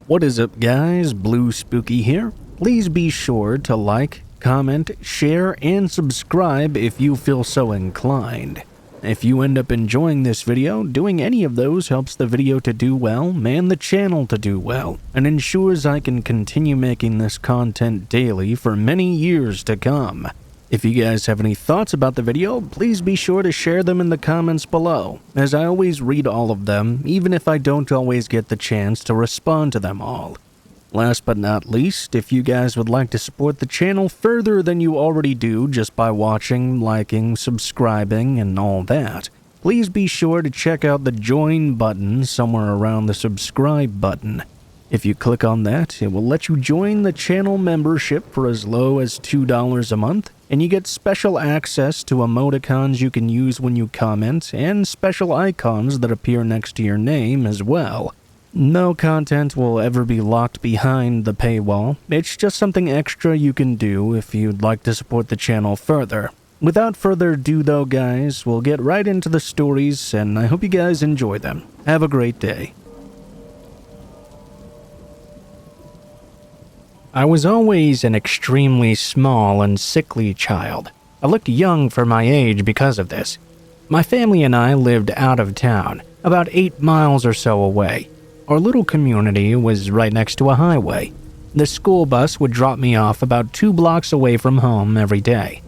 What is up guys, Blue Spooky here. Please be sure to like, comment, share, and subscribe if you feel so inclined. If you end up enjoying this video, doing any of those helps the video to do well and the channel to do well, and ensures I can continue making this content daily for many years to come. If you guys have any thoughts about the video, please be sure to share them in the comments below, as I always read all of them, even if I don't always get the chance to respond to them all. Last but not least, if you guys would like to support the channel further than you already do just by watching, liking, subscribing, and all that, please be sure to check out the join button somewhere around the subscribe button. If you click on that, it will let you join the channel membership for as low as $2 a month, and you get special access to emoticons you can use when you comment, and special icons that appear next to your name as well. No content will ever be locked behind the paywall. It's just something extra you can do if you'd like to support the channel further. Without further ado though guys, we'll get right into the stories, and I hope you guys enjoy them. Have a great day. I was always an extremely small and sickly child. I looked young for my age because of this. My family and I lived out of town, about 8 miles or so away. Our little community was right next to a highway. The school bus would drop me off about 2 blocks away from home every day.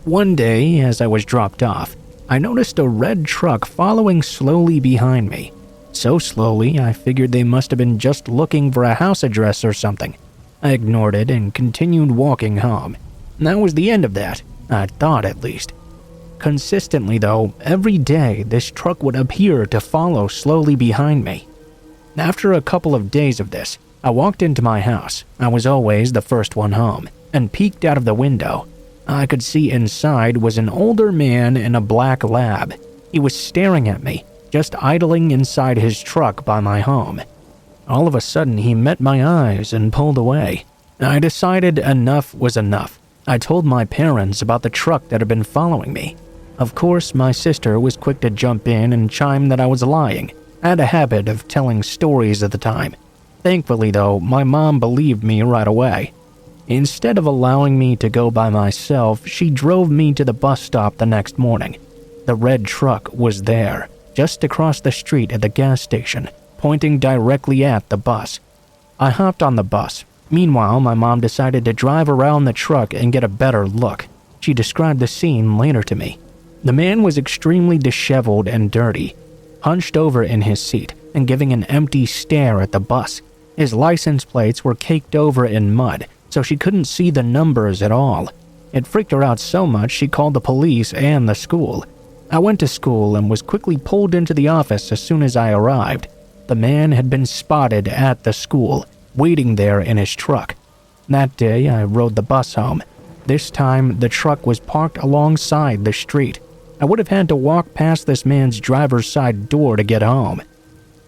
One day, as I was dropped off, I noticed a red truck following slowly behind me. So slowly, I figured they must have been just looking for a house address or something. I ignored it and continued walking home. That was the end of that, I thought at least. Consistently though, every day this truck would appear to follow slowly behind me. After a couple of days of this, I walked into my house. I was always the first one home, and peeked out of the window. I could see inside was an older man in a black lab. He was staring at me, just idling inside his truck by my home. All of a sudden, he met my eyes and pulled away. I decided enough was enough. I told my parents about the truck that had been following me. Of course, my sister was quick to jump in and chime that I was lying. I had a habit of telling stories at the time. Thankfully, though, my mom believed me right away. Instead of allowing me to go by myself, she drove me to the bus stop the next morning. The red truck was there, just across the street at the gas station, pointing directly at the bus. I hopped on the bus. Meanwhile, my mom decided to drive around the truck and get a better look. She described the scene later to me. The man was extremely disheveled and dirty, hunched over in his seat and giving an empty stare at the bus. His license plates were caked over in mud, so she couldn't see the numbers at all. It freaked her out so much she called the police and the school. I went to school and was quickly pulled into the office as soon as I arrived. The man had been spotted at the school, waiting there in his truck. That day, I rode the bus home. This time, the truck was parked alongside the street. I would have had to walk past this man's driver's side door to get home.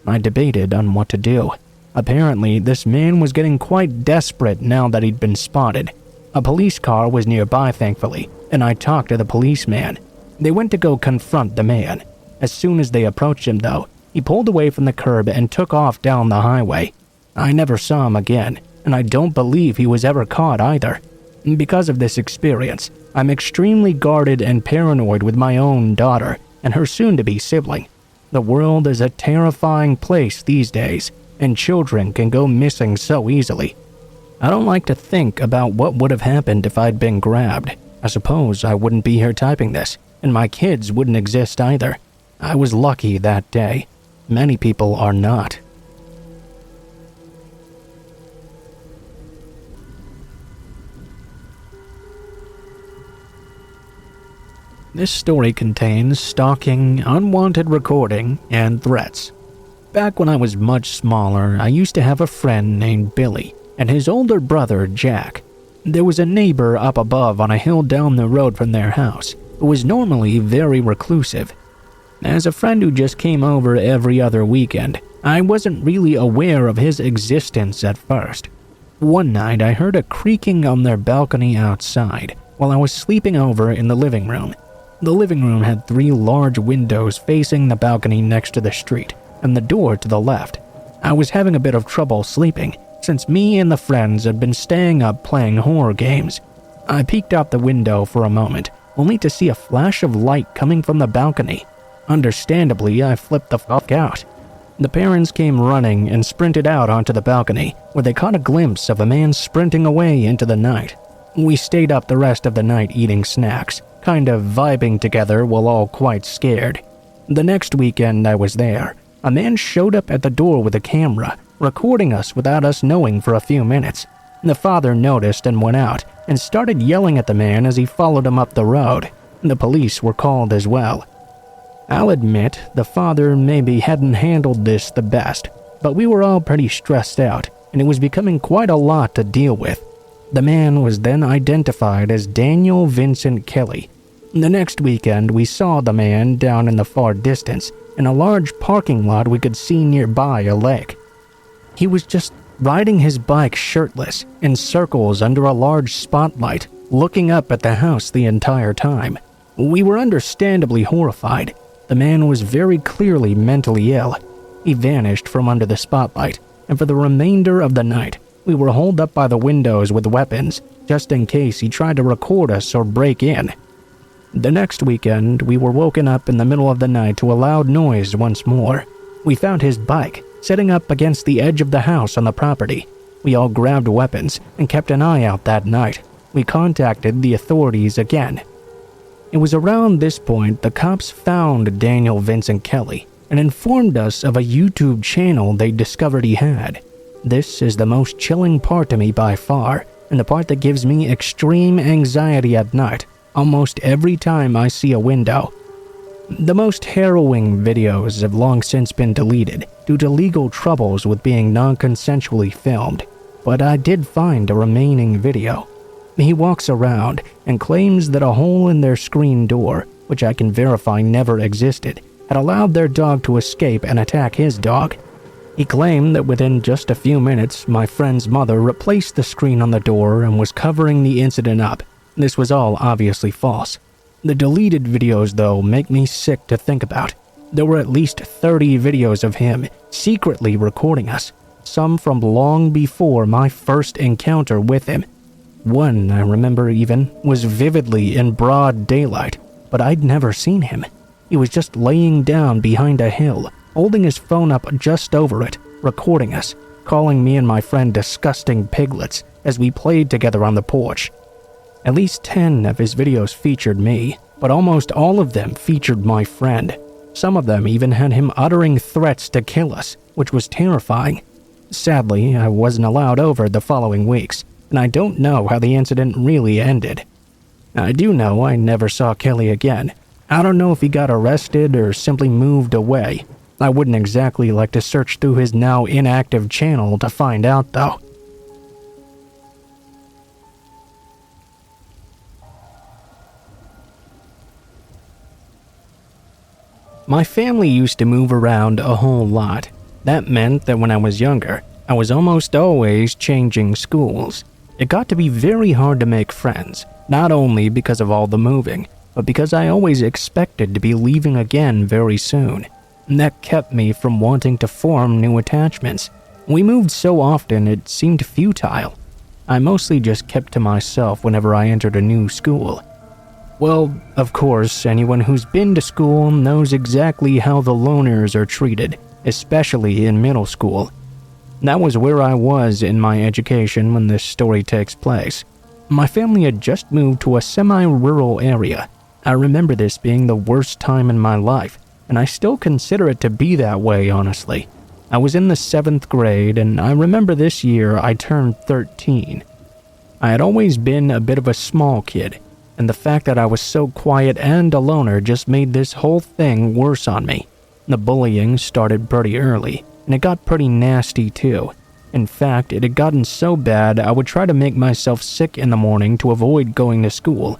I debated on what to do. Apparently, this man was getting quite desperate now that he'd been spotted. A police car was nearby, thankfully, and I talked to the policeman. They went to go confront the man. As soon as they approached him, though, he pulled away from the curb and took off down the highway. I never saw him again, and I don't believe he was ever caught either. Because of this experience, I'm extremely guarded and paranoid with my own daughter and her soon-to-be sibling. The world is a terrifying place these days, and children can go missing so easily. I don't like to think about what would have happened if I'd been grabbed. I suppose I wouldn't be here typing this, and my kids wouldn't exist either. I was lucky that day. Many people are not. This story contains stalking, unwanted recording, and threats. Back when I was much smaller, I used to have a friend named Billy and his older brother Jack. There was a neighbor up above on a hill down the road from their house who was normally very reclusive. As a friend who just came over every other weekend, I wasn't really aware of his existence at first. One night, I heard a creaking on their balcony outside while I was sleeping over in the living room. The living room had 3 large windows facing the balcony next to the street, and the door to the left. I was having a bit of trouble sleeping since me and the friends had been staying up playing horror games. I peeked out the window for a moment, only to see a flash of light coming from the balcony. Understandably, I flipped the fuck out. The parents came running and sprinted out onto the balcony, where they caught a glimpse of a man sprinting away into the night. We stayed up the rest of the night eating snacks, kind of vibing together while all quite scared. The next weekend I was there, a man showed up at the door with a camera, recording us without us knowing for a few minutes. The father noticed and went out and started yelling at the man as he followed him up the road. The police were called as well. I'll admit the father maybe hadn't handled this the best, but we were all pretty stressed out, and it was becoming quite a lot to deal with. The man was then identified as Daniel Vincent Kelly. The next weekend, we saw the man down in the far distance, in a large parking lot we could see nearby a lake. He was just riding his bike shirtless, in circles under a large spotlight, looking up at the house the entire time. We were understandably horrified. The man was very clearly mentally ill. He vanished from under the spotlight, and for the remainder of the night, we were holed up by the windows with weapons, just in case he tried to record us or break in. The next weekend, we were woken up in the middle of the night to a loud noise once more. We found his bike sitting up against the edge of the house on the property. We all grabbed weapons and kept an eye out that night. We contacted the authorities again. It was around this point the cops found Daniel Vincent Kelly and informed us of a YouTube channel they discovered he had. This is the most chilling part to me by far, and the part that gives me extreme anxiety at night, almost every time I see a window. The most harrowing videos have long since been deleted due to legal troubles with being non-consensually filmed, but I did find a remaining video. He walks around and claims that a hole in their screen door, which I can verify never existed, had allowed their dog to escape and attack his dog. He claimed that within just a few minutes, my friend's mother replaced the screen on the door and was covering the incident up. This was all obviously false. The deleted videos, though, make me sick to think about. There were at least 30 videos of him secretly recording us, some from long before my first encounter with him. One, I remember even, was vividly in broad daylight, but I'd never seen him. He was just laying down behind a hill, holding his phone up just over it, recording us, calling me and my friend disgusting piglets as we played together on the porch. At least 10 of his videos featured me, but almost all of them featured my friend. Some of them even had him uttering threats to kill us, which was terrifying. Sadly, I wasn't allowed over the following weeks, and I don't know how the incident really ended. I do know I never saw Kelly again. I don't know if he got arrested or simply moved away. I wouldn't exactly like to search through his now inactive channel to find out, though. My family used to move around a whole lot. That meant that when I was younger, I was almost always changing schools. It got to be very hard to make friends, not only because of all the moving, but because I always expected to be leaving again very soon. That kept me from wanting to form new attachments. We moved so often it seemed futile. I mostly just kept to myself whenever I entered a new school. Well, of course, anyone who's been to school knows exactly how the loners are treated, especially in middle school. That was where I was in my education when this story takes place. My family had just moved to a semi-rural area. I remember this being the worst time in my life, and I still consider it to be that way, honestly. I was in the 7th grade, and I remember this year I turned 13. I had always been a bit of a small kid, and the fact that I was so quiet and a loner just made this whole thing worse on me. The bullying started pretty early, and it got pretty nasty too. In fact, it had gotten so bad I would try to make myself sick in the morning to avoid going to school.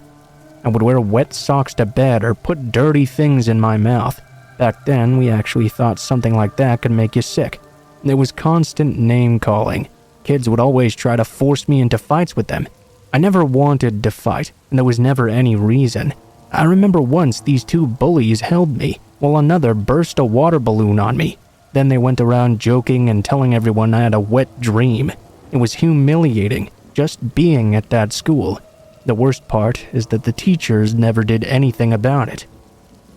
I would wear wet socks to bed or put dirty things in my mouth. Back then, we actually thought something like that could make you sick. There was constant name-calling. Kids would always try to force me into fights with them. I never wanted to fight, and there was never any reason. I remember once these two bullies held me, while another burst a water balloon on me. Then they went around joking and telling everyone I had a wet dream. It was humiliating just being at that school. The worst part is that the teachers never did anything about it.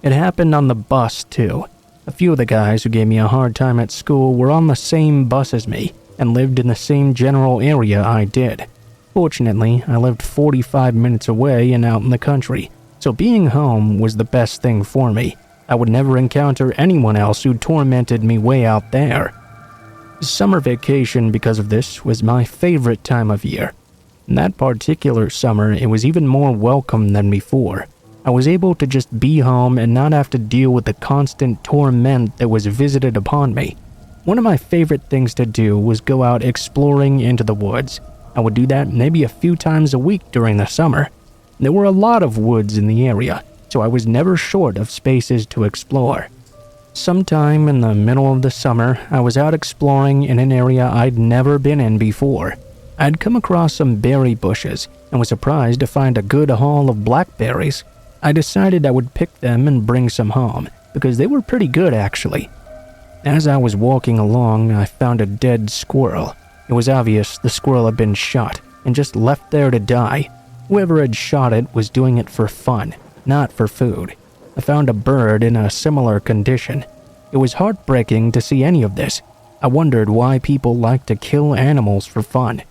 It happened on the bus, too. A few of the guys who gave me a hard time at school were on the same bus as me and lived in the same general area I did. Fortunately, I lived 45 minutes away and out in the country, so being home was the best thing for me. I would never encounter anyone else who tormented me way out there. Summer vacation, because of this, was my favorite time of year. In that particular summer, it was even more welcome than before. I was able to just be home and not have to deal with the constant torment that was visited upon me. One of my favorite things to do was go out exploring into the woods. I would do that maybe a few times a week during the summer. There were a lot of woods in the area, so I was never short of spaces to explore. Sometime in the middle of the summer, I was out exploring in an area I'd never been in before. I'd come across some berry bushes and was surprised to find a good haul of blackberries. I decided I would pick them and bring some home, because they were pretty good actually. As I was walking along, I found a dead squirrel. It was obvious the squirrel had been shot and just left there to die. Whoever had shot it was doing it for fun, not for food. I found a bird in a similar condition. It was heartbreaking to see any of this. I wondered why people like to kill animals for fun.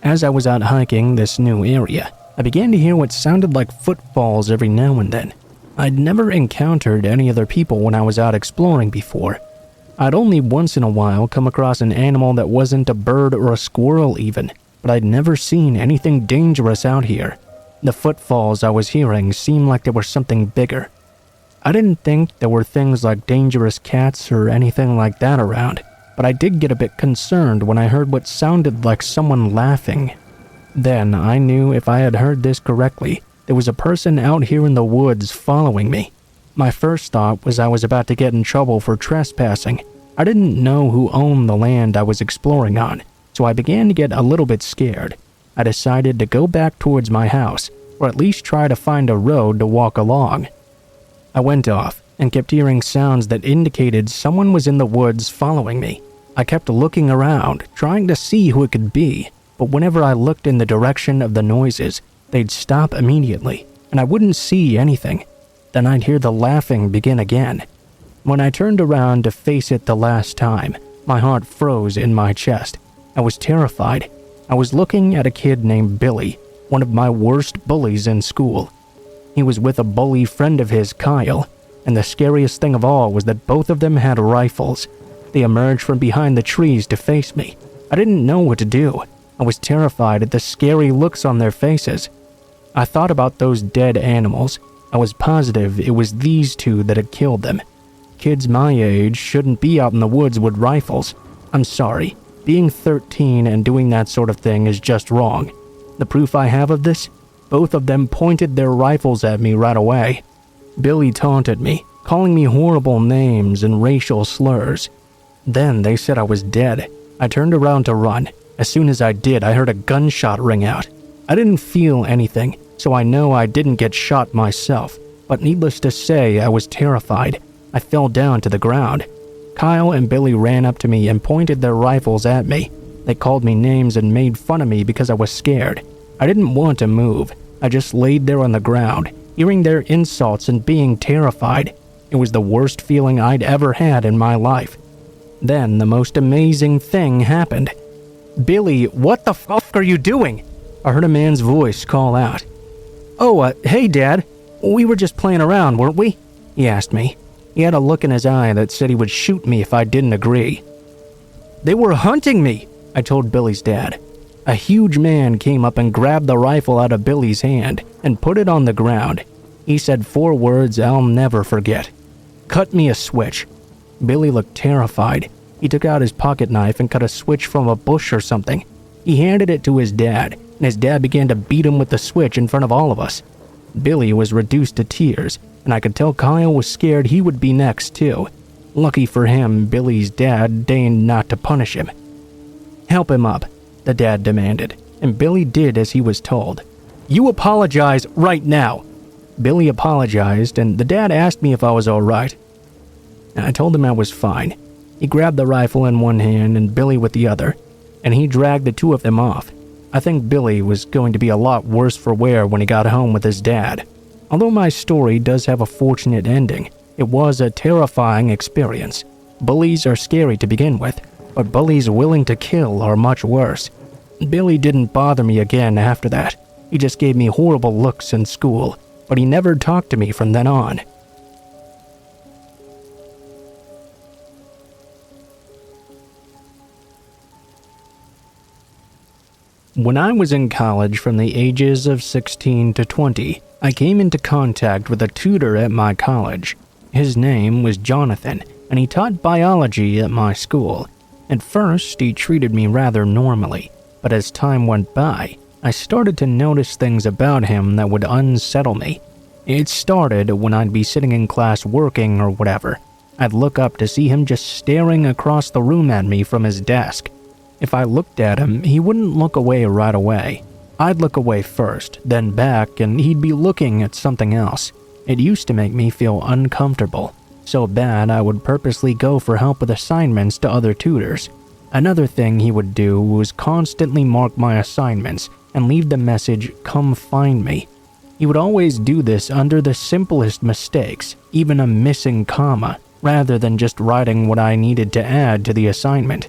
As I was out hiking this new area, I began to hear what sounded like footfalls every now and then. I'd never encountered any other people when I was out exploring before. I'd only once in a while come across an animal that wasn't a bird or a squirrel even, but I'd never seen anything dangerous out here. The footfalls I was hearing seemed like they were something bigger. I didn't think there were things like dangerous cats or anything like that around, but I did get a bit concerned when I heard what sounded like someone laughing. Then I knew if I had heard this correctly, there was a person out here in the woods following me. My first thought was I was about to get in trouble for trespassing. I didn't know who owned the land I was exploring on, so I began to get a little bit scared. I decided to go back towards my house, or at least try to find a road to walk along. I went off and kept hearing sounds that indicated someone was in the woods following me. I kept looking around, trying to see who it could be, but whenever I looked in the direction of the noises, they'd stop immediately, and I wouldn't see anything. Then I'd hear the laughing begin again. When I turned around to face it the last time, my heart froze in my chest. I was terrified. I was looking at a kid named Billy, one of my worst bullies in school. He was with a bully friend of his, Kyle, and the scariest thing of all was that both of them had rifles. They emerged from behind the trees to face me. I didn't know what to do. I was terrified at the scary looks on their faces. I thought about those dead animals. I was positive it was these two that had killed them. Kids my age shouldn't be out in the woods with rifles. I'm sorry. Being 13 and doing that sort of thing is just wrong. The proof I have of this? Both of them pointed their rifles at me right away. Billy taunted me, calling me horrible names and racial slurs. Then they said I was dead. I turned around to run. As soon as I did, I heard a gunshot ring out. I didn't feel anything, so I know I didn't get shot myself. But needless to say, I was terrified. I fell down to the ground. Kyle and Billy ran up to me and pointed their rifles at me. They called me names and made fun of me because I was scared. I didn't want to move. I just laid there on the ground, hearing their insults and being terrified. It was the worst feeling I'd ever had in my life. Then the most amazing thing happened. "Billy, what the fuck are you doing?" I heard a man's voice call out. "Oh, hey, Dad. We were just playing around, weren't we?" he asked me. He had a look in his eye that said he would shoot me if I didn't agree. "They were hunting me," I told Billy's dad. A huge man came up and grabbed the rifle out of Billy's hand and put it on the ground. He said 4 words I'll never forget. "Cut me a switch." Billy looked terrified. He took out his pocket knife and cut a switch from a bush or something. He handed it to his dad, and his dad began to beat him with the switch in front of all of us. Billy was reduced to tears, and I could tell Kyle was scared he would be next too. Lucky for him, Billy's dad deigned not to punish him. "Help him up," the dad demanded, and Billy did as he was told. "You apologize right now." Billy apologized, and the dad asked me if I was all right. I told him I was fine. He grabbed the rifle in one hand and Billy with the other, and he dragged the two of them off. I think Billy was going to be a lot worse for wear when he got home with his dad. Although my story does have a fortunate ending, it was a terrifying experience. Bullies are scary to begin with, but bullies willing to kill are much worse. Billy didn't bother me again after that. He just gave me horrible looks in school, but he never talked to me from then on. When I was in college from the ages of 16 to 20, I came into contact with a tutor at my college. His name was Jonathan, and he taught biology at my school. At first, he treated me rather normally, but as time went by, I started to notice things about him that would unsettle me. It started when I'd be sitting in class working or whatever. I'd look up to see him just staring across the room at me from his desk. If I looked at him, he wouldn't look away right away. I'd look away first, then back, and he'd be looking at something else. It used to make me feel uncomfortable, so bad I would purposely go for help with assignments to other tutors. Another thing he would do was constantly mark my assignments and leave the message, "Come find me." He would always do this under the simplest mistakes, even a missing comma, rather than just writing what I needed to add to the assignment.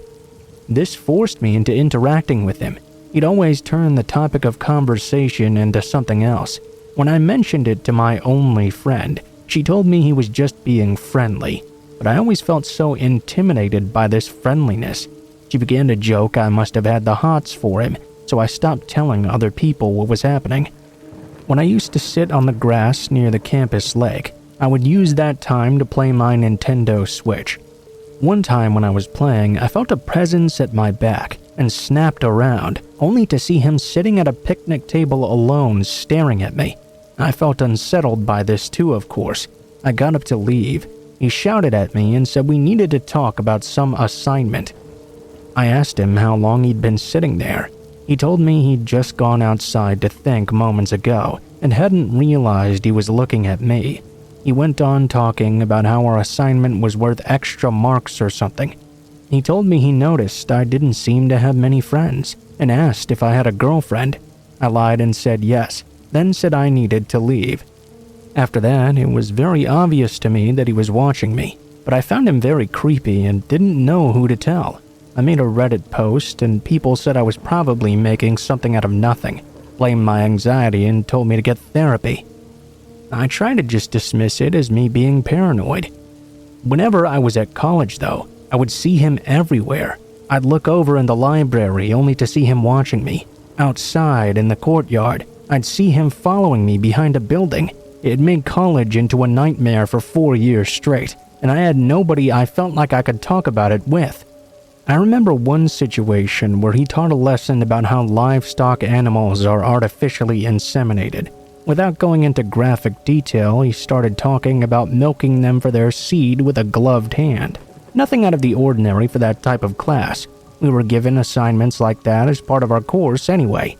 This forced me into interacting with him. He'd always turn the topic of conversation into something else. When I mentioned it to my only friend, she told me he was just being friendly, but I always felt so intimidated by this friendliness. She began to joke I must have had the hots for him, so I stopped telling other people what was happening. When I used to sit on the grass near the campus lake, I would use that time to play my Nintendo Switch. One time when I was playing, I felt a presence at my back and snapped around, only to see him sitting at a picnic table alone staring at me. I felt unsettled by this too, of course. I got up to leave. He shouted at me and said we needed to talk about some assignment. I asked him how long he'd been sitting there. He told me he'd just gone outside to think moments ago and hadn't realized he was looking at me. He went on talking about how our assignment was worth extra marks or something. He told me he noticed I didn't seem to have many friends and asked if I had a girlfriend. I lied and said yes, then said I needed to leave. After that, it was very obvious to me that he was watching me, but I found him very creepy and didn't know who to tell. I made a Reddit post and people said I was probably making something out of nothing, blamed my anxiety and told me to get therapy. I tried to just dismiss it as me being paranoid. Whenever I was at college though, I would see him everywhere. I'd look over in the library only to see him watching me. Outside in the courtyard, I'd see him following me behind a building. It made college into a nightmare for 4 years straight, and I had nobody I felt like I could talk about it with. I remember one situation where he taught a lesson about how livestock animals are artificially inseminated. Without going into graphic detail, he started talking about milking them for their seed with a gloved hand. Nothing out of the ordinary for that type of class. We were given assignments like that as part of our course anyway.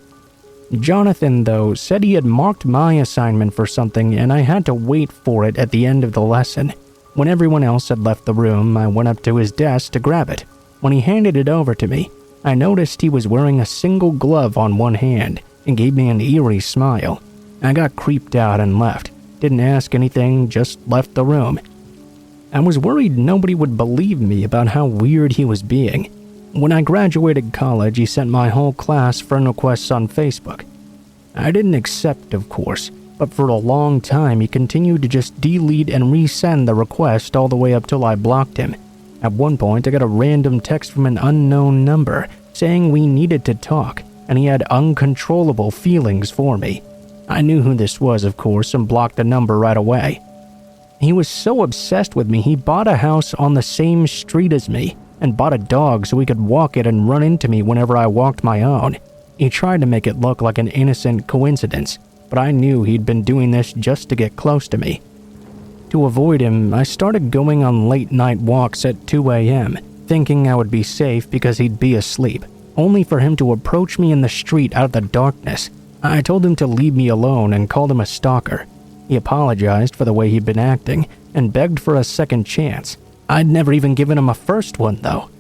Jonathan, though, said he had marked my assignment for something and I had to wait for it at the end of the lesson. When everyone else had left the room, I went up to his desk to grab it. When he handed it over to me, I noticed he was wearing a single glove on one hand and gave me an eerie smile. I got creeped out and left. Didn't ask anything, just left the room. I was worried nobody would believe me about how weird he was being. When I graduated college, he sent my whole class friend requests on Facebook. I didn't accept, of course, but for a long time he continued to just delete and resend the request all the way up till I blocked him. At one point, I got a random text from an unknown number saying we needed to talk, and he had uncontrollable feelings for me. I knew who this was, of course, and blocked the number right away. He was so obsessed with me, he bought a house on the same street as me and bought a dog so he could walk it and run into me whenever I walked my own. He tried to make it look like an innocent coincidence, but I knew he'd been doing this just to get close to me. To avoid him, I started going on late-night walks at 2 a.m., thinking I would be safe because he'd be asleep, only for him to approach me in the street out of the darkness. I told him to leave me alone and called him a stalker. He apologized for the way he'd been acting and begged for a second chance. I'd never even given him a first one, though.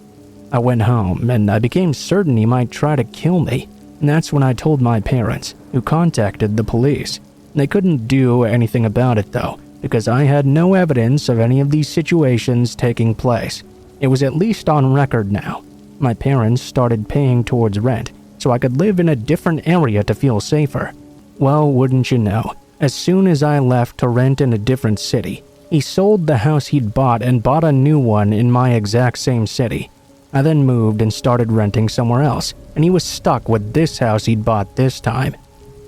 I went home, and I became certain he might try to kill me, and that's when I told my parents, who contacted the police. They couldn't do anything about it, though, because I had no evidence of any of these situations taking place. It was at least on record now. My parents started paying towards rent, so I could live in a different area to feel safer. Well, wouldn't you know, as soon as I left to rent in a different city, he sold the house he'd bought and bought a new one in my exact same city. I then moved and started renting somewhere else, and he was stuck with this house he'd bought this time.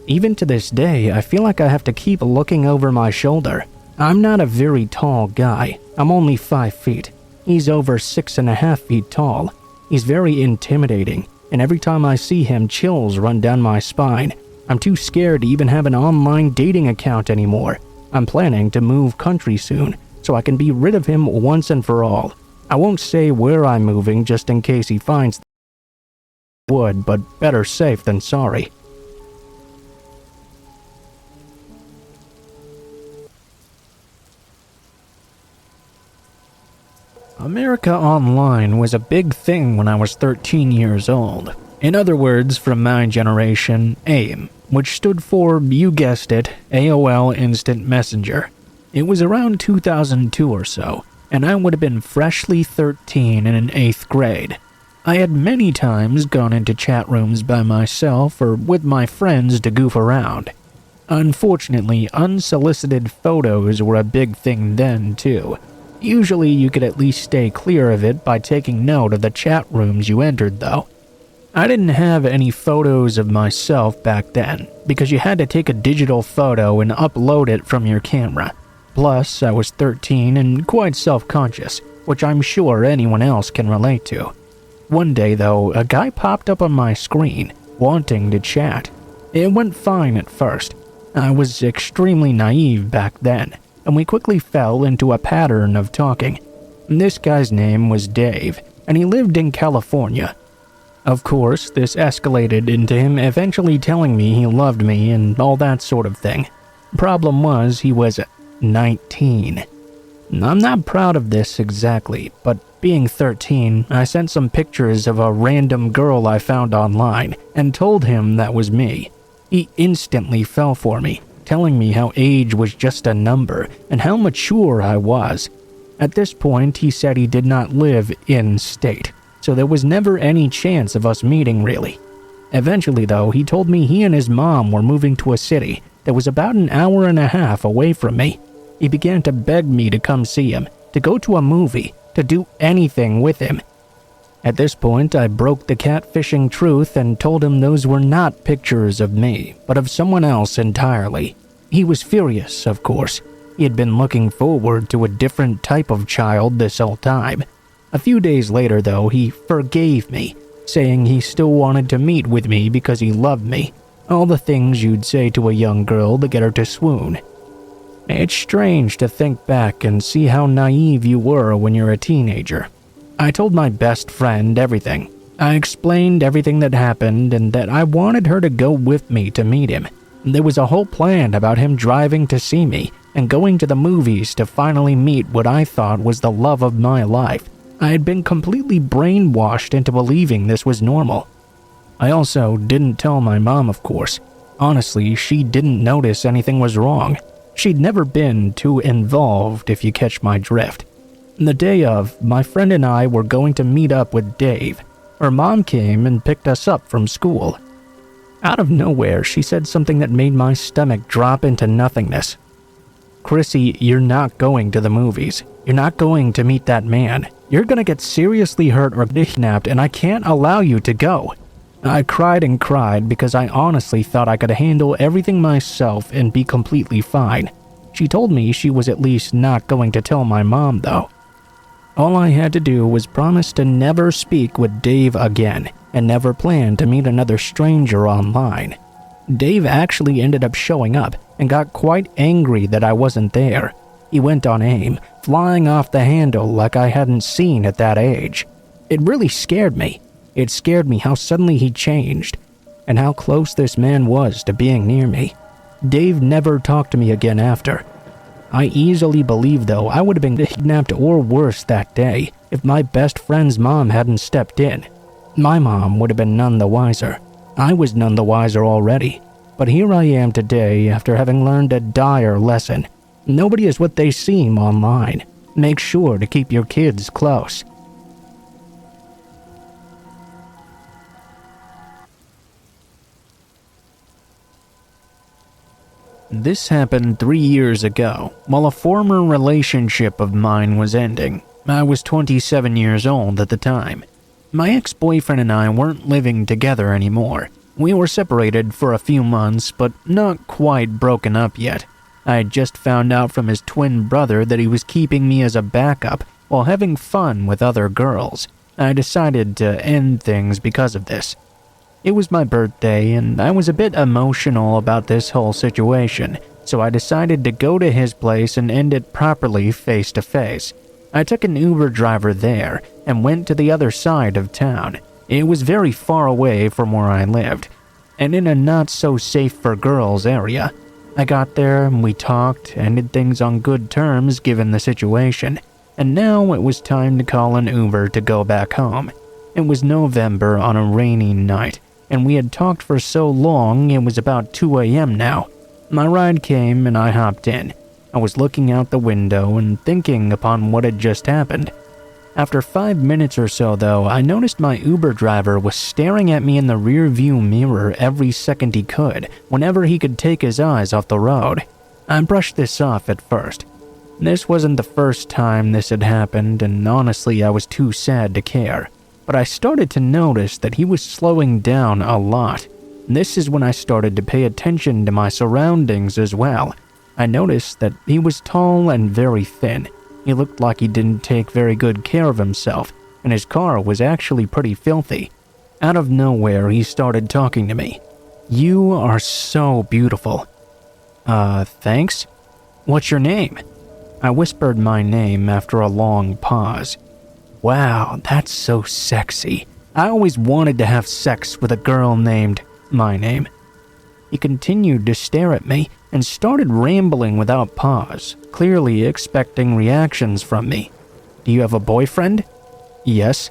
Even to this day, I feel like I have to keep looking over my shoulder. I'm not a very tall guy. I'm only 5 feet. He's over 6.5 feet tall. He's very intimidating, and every time I see him, chills run down my spine. I'm too scared to even have an online dating account anymore. I'm planning to move country soon, so I can be rid of him once and for all. I won't say where I'm moving just in case he finds the wood, but better safe than sorry. America Online was a big thing when I was 13 years old. In other words, from my generation, AIM, which stood for, you guessed it, AOL Instant Messenger. It was around 2002 or so, and I would have been freshly 13 and in 8th grade. I had many times gone into chat rooms by myself or with my friends to goof around. Unfortunately, unsolicited photos were a big thing then, too. Usually you could at least stay clear of it by taking note of the chat rooms you entered, though. I didn't have any photos of myself back then, because you had to take a digital photo and upload it from your camera. Plus, I was 13 and quite self-conscious, which I'm sure anyone else can relate to. One day, though, a guy popped up on my screen, wanting to chat. It went fine at first. I was extremely naive back then, and we quickly fell into a pattern of talking. This guy's name was Dave, and he lived in California. Of course, this escalated into him eventually telling me he loved me and all that sort of thing. Problem was, he was 19. I'm not proud of this exactly, but being 13, I sent some pictures of a random girl I found online and told him that was me. He instantly fell for me, telling me how age was just a number and how mature I was. At this point, he said he did not live in state, so there was never any chance of us meeting really. Eventually though, he told me he and his mom were moving to a city that was about an hour and a half away from me. He began to beg me to come see him, to go to a movie, to do anything with him. At this point, I broke the catfishing truth and told him those were not pictures of me, but of someone else entirely. He was furious, of course. He had been looking forward to a different type of child this whole time. A few days later, though, he forgave me, saying he still wanted to meet with me because he loved me. All the things you'd say to a young girl to get her to swoon. It's strange to think back and see how naive you were when you're a teenager. I told my best friend everything. I explained everything that happened and that I wanted her to go with me to meet him. There was a whole plan about him driving to see me and going to the movies to finally meet what I thought was the love of my life. I had been completely brainwashed into believing this was normal. I also didn't tell my mom, of course. Honestly, she didn't notice anything was wrong. She'd never been too involved, if you catch my drift. The day of, my friend and I were going to meet up with Dave. Her mom came and picked us up from school. Out of nowhere, she said something that made my stomach drop into nothingness. "Chrissy, you're not going to the movies. You're not going to meet that man. You're gonna get seriously hurt or kidnapped, and I can't allow you to go." I cried and cried because I honestly thought I could handle everything myself and be completely fine. She told me she was at least not going to tell my mom, though. All I had to do was promise to never speak with Dave again and never plan to meet another stranger online. Dave actually ended up showing up and got quite angry that I wasn't there. He went on AIM, flying off the handle like I hadn't seen at that age. It really scared me. It scared me how suddenly he changed, and how close this man was to being near me. Dave never talked to me again after. I easily believe, though, I would have been kidnapped or worse that day if my best friend's mom hadn't stepped in. My mom would have been none the wiser. I was none the wiser already. But here I am today after having learned a dire lesson. Nobody is what they seem online. Make sure to keep your kids close. This happened 3 years ago, while a former relationship of mine was ending. I was 27 years old at the time. My ex-boyfriend and I weren't living together anymore. We were separated for a few months, but not quite broken up yet. I had just found out from his twin brother that he was keeping me as a backup while having fun with other girls. I decided to end things because of this. It was my birthday, and I was a bit emotional about this whole situation, so I decided to go to his place and end it properly face to face. I took an Uber driver there and went to the other side of town. It was very far away from where I lived, and in a not-so-safe-for-girls area. I got there and we talked, ended things on good terms given the situation, and now it was time to call an Uber to go back home. It was November on a rainy night, and we had talked for so long it was about 2 a.m. now. My ride came and I hopped in. I was looking out the window and thinking upon what had just happened. After 5 minutes or so, though, I noticed my Uber driver was staring at me in the rear-view mirror every second he could, whenever he could take his eyes off the road. I brushed this off at first. This wasn't the first time this had happened, and honestly, I was too sad to care. But I started to notice that he was slowing down a lot. This is when I started to pay attention to my surroundings as well. I noticed that he was tall and very thin. He looked like he didn't take very good care of himself, and his car was actually pretty filthy. Out of nowhere, he started talking to me. "You are so beautiful." Thanks? What's your name?" I whispered my name after a long pause. Wow, that's so sexy. I always wanted to have sex with a girl named my name. He continued to stare at me and started rambling without pause, clearly expecting reactions from me. "Do you have a boyfriend?" "Yes."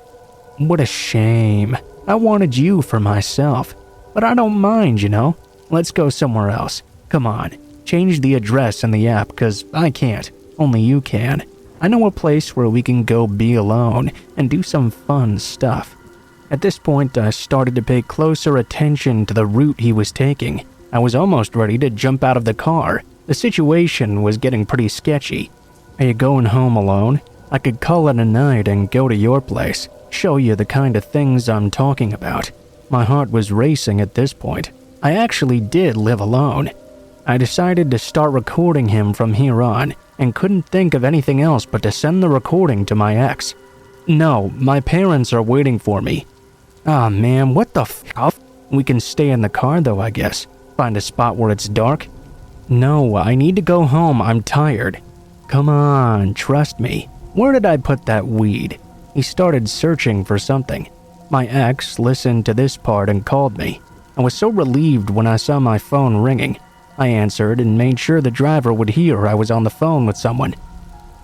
"What a shame. I wanted you for myself. But I don't mind, you know. Let's go somewhere else. Come on, change the address in the app, 'cause I can't. Only you can. I know a place where we can go be alone and do some fun stuff." At this point, I started to pay closer attention to the route he was taking. I was almost ready to jump out of the car. The situation was getting pretty sketchy. "Are you going home alone? I could call it a night and go to your place, show you the kind of things I'm talking about." My heart was racing at this point. I actually did live alone. I decided to start recording him from here on, and couldn't think of anything else but to send the recording to my ex. "No, my parents are waiting for me." "Aw, man, what the f***? We can stay in the car though, I guess. Find a spot where it's dark." "No, I need to go home, I'm tired." "Come on, trust me. Where did I put that weed?" He started searching for something. My ex listened to this part and called me. I was so relieved when I saw my phone ringing. I answered and made sure the driver would hear I was on the phone with someone.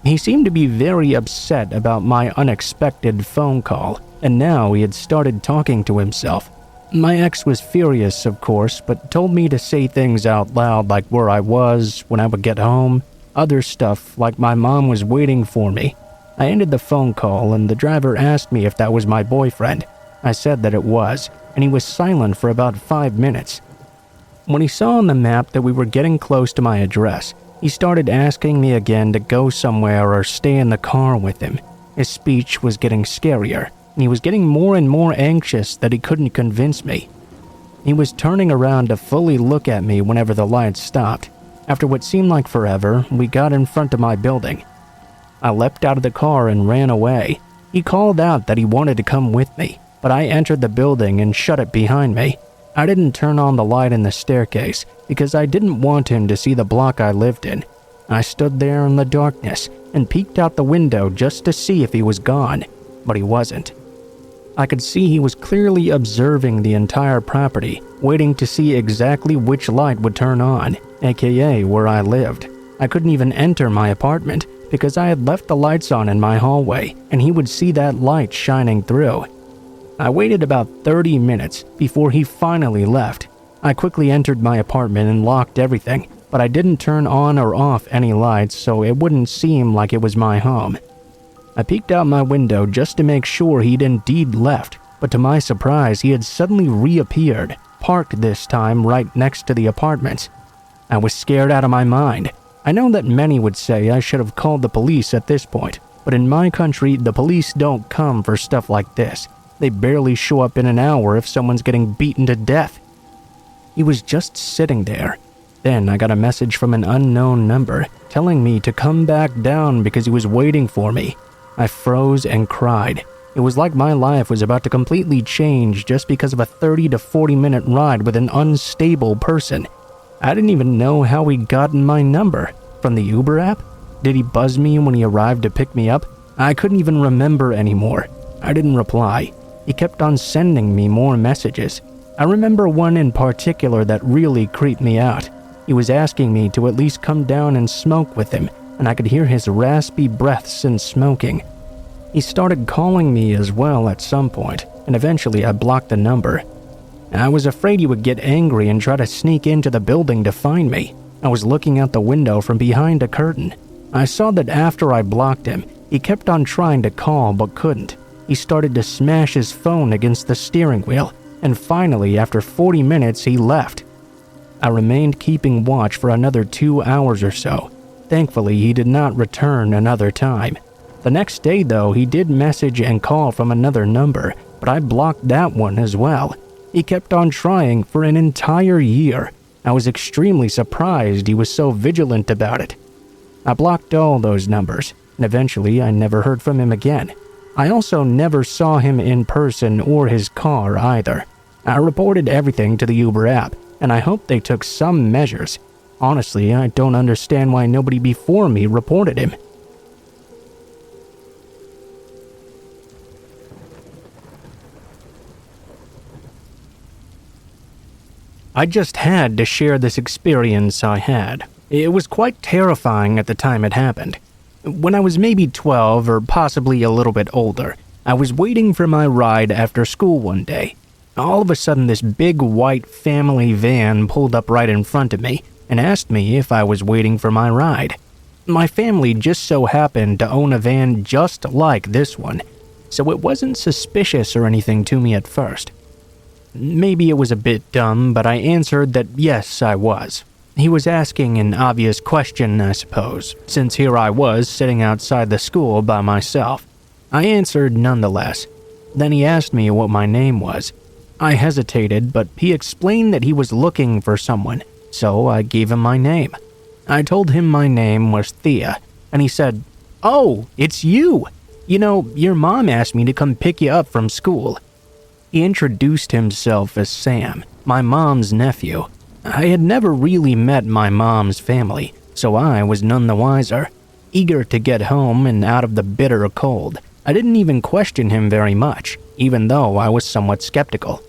He seemed to be very upset about my unexpected phone call, and now he had started talking to himself. My ex was furious, of course, but told me to say things out loud like where I was, when I would get home, other stuff like my mom was waiting for me. I ended the phone call and the driver asked me if that was my boyfriend. I said that it was, and he was silent for about 5 minutes. When he saw on the map that we were getting close to my address, he started asking me again to go somewhere or stay in the car with him. His speech was getting scarier, and he was getting more and more anxious that he couldn't convince me. He was turning around to fully look at me whenever the lights stopped. After what seemed like forever, we got in front of my building. I leapt out of the car and ran away. He called out that he wanted to come with me, but I entered the building and shut it behind me. I didn't turn on the light in the staircase because I didn't want him to see the block I lived in. I stood there in the darkness and peeked out the window just to see if he was gone, but he wasn't. I could see he was clearly observing the entire property, waiting to see exactly which light would turn on, aka where I lived. I couldn't even enter my apartment because I had left the lights on in my hallway and he would see that light shining through. I waited about 30 minutes before he finally left. I quickly entered my apartment and locked everything, but I didn't turn on or off any lights so it wouldn't seem like it was my home. I peeked out my window just to make sure he'd indeed left, but to my surprise he had suddenly reappeared, parked this time right next to the apartments. I was scared out of my mind. I know that many would say I should have called the police at this point, but in my country the police don't come for stuff like this. They barely show up in an hour if someone's getting beaten to death. He was just sitting there. Then I got a message from an unknown number telling me to come back down because he was waiting for me. I froze and cried. It was like my life was about to completely change just because of a 30 to 40 minute ride with an unstable person. I didn't even know how he'd gotten my number. From the Uber app? Did he buzz me when he arrived to pick me up? I couldn't even remember anymore. I didn't reply. He kept on sending me more messages. I remember one in particular that really creeped me out. He was asking me to at least come down and smoke with him, and I could hear his raspy breaths in smoking. He started calling me as well at some point, and eventually I blocked the number. I was afraid he would get angry and try to sneak into the building to find me. I was looking out the window from behind a curtain. I saw that after I blocked him, he kept on trying to call but couldn't. He started to smash his phone against the steering wheel, and finally, after 40 minutes, he left. I remained keeping watch for another 2 hours or so. Thankfully, he did not return another time. The next day, though, he did message and call from another number, but I blocked that one as well. He kept on trying for an entire year. I was extremely surprised he was so vigilant about it. I blocked all those numbers, and eventually I never heard from him again. I also never saw him in person or his car either. I reported everything to the Uber app, and I hope they took some measures. Honestly, I don't understand why nobody before me reported him. I just had to share this experience I had. It was quite terrifying at the time it happened. When I was maybe 12 or possibly a little bit older, I was waiting for my ride after school one day. All of a sudden, this big white family van pulled up right in front of me and asked me if I was waiting for my ride. My family just so happened to own a van just like this one, so it wasn't suspicious or anything to me at first. Maybe it was a bit dumb, but I answered that yes, I was. He was asking an obvious question, I suppose, since here I was sitting outside the school by myself. I answered nonetheless. Then he asked me what my name was. I hesitated, but he explained that he was looking for someone, so I gave him my name. I told him my name was Thea, and he said, "Oh, it's you! You know, your mom asked me to come pick you up from school." He introduced himself as Sam, my mom's nephew. I had never really met my mom's family, so I was none the wiser. Eager to get home and out of the bitter cold, I didn't even question him very much, even though I was somewhat skeptical.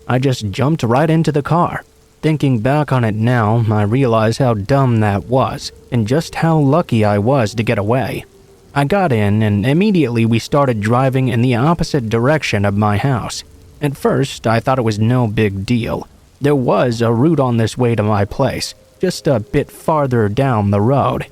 I just jumped right into the car. Thinking back on it now, I realize how dumb that was, and just how lucky I was to get away. I got in, and immediately we started driving in the opposite direction of my house. At first, I thought it was no big deal. There was a route on this way to my place, just a bit farther down the road.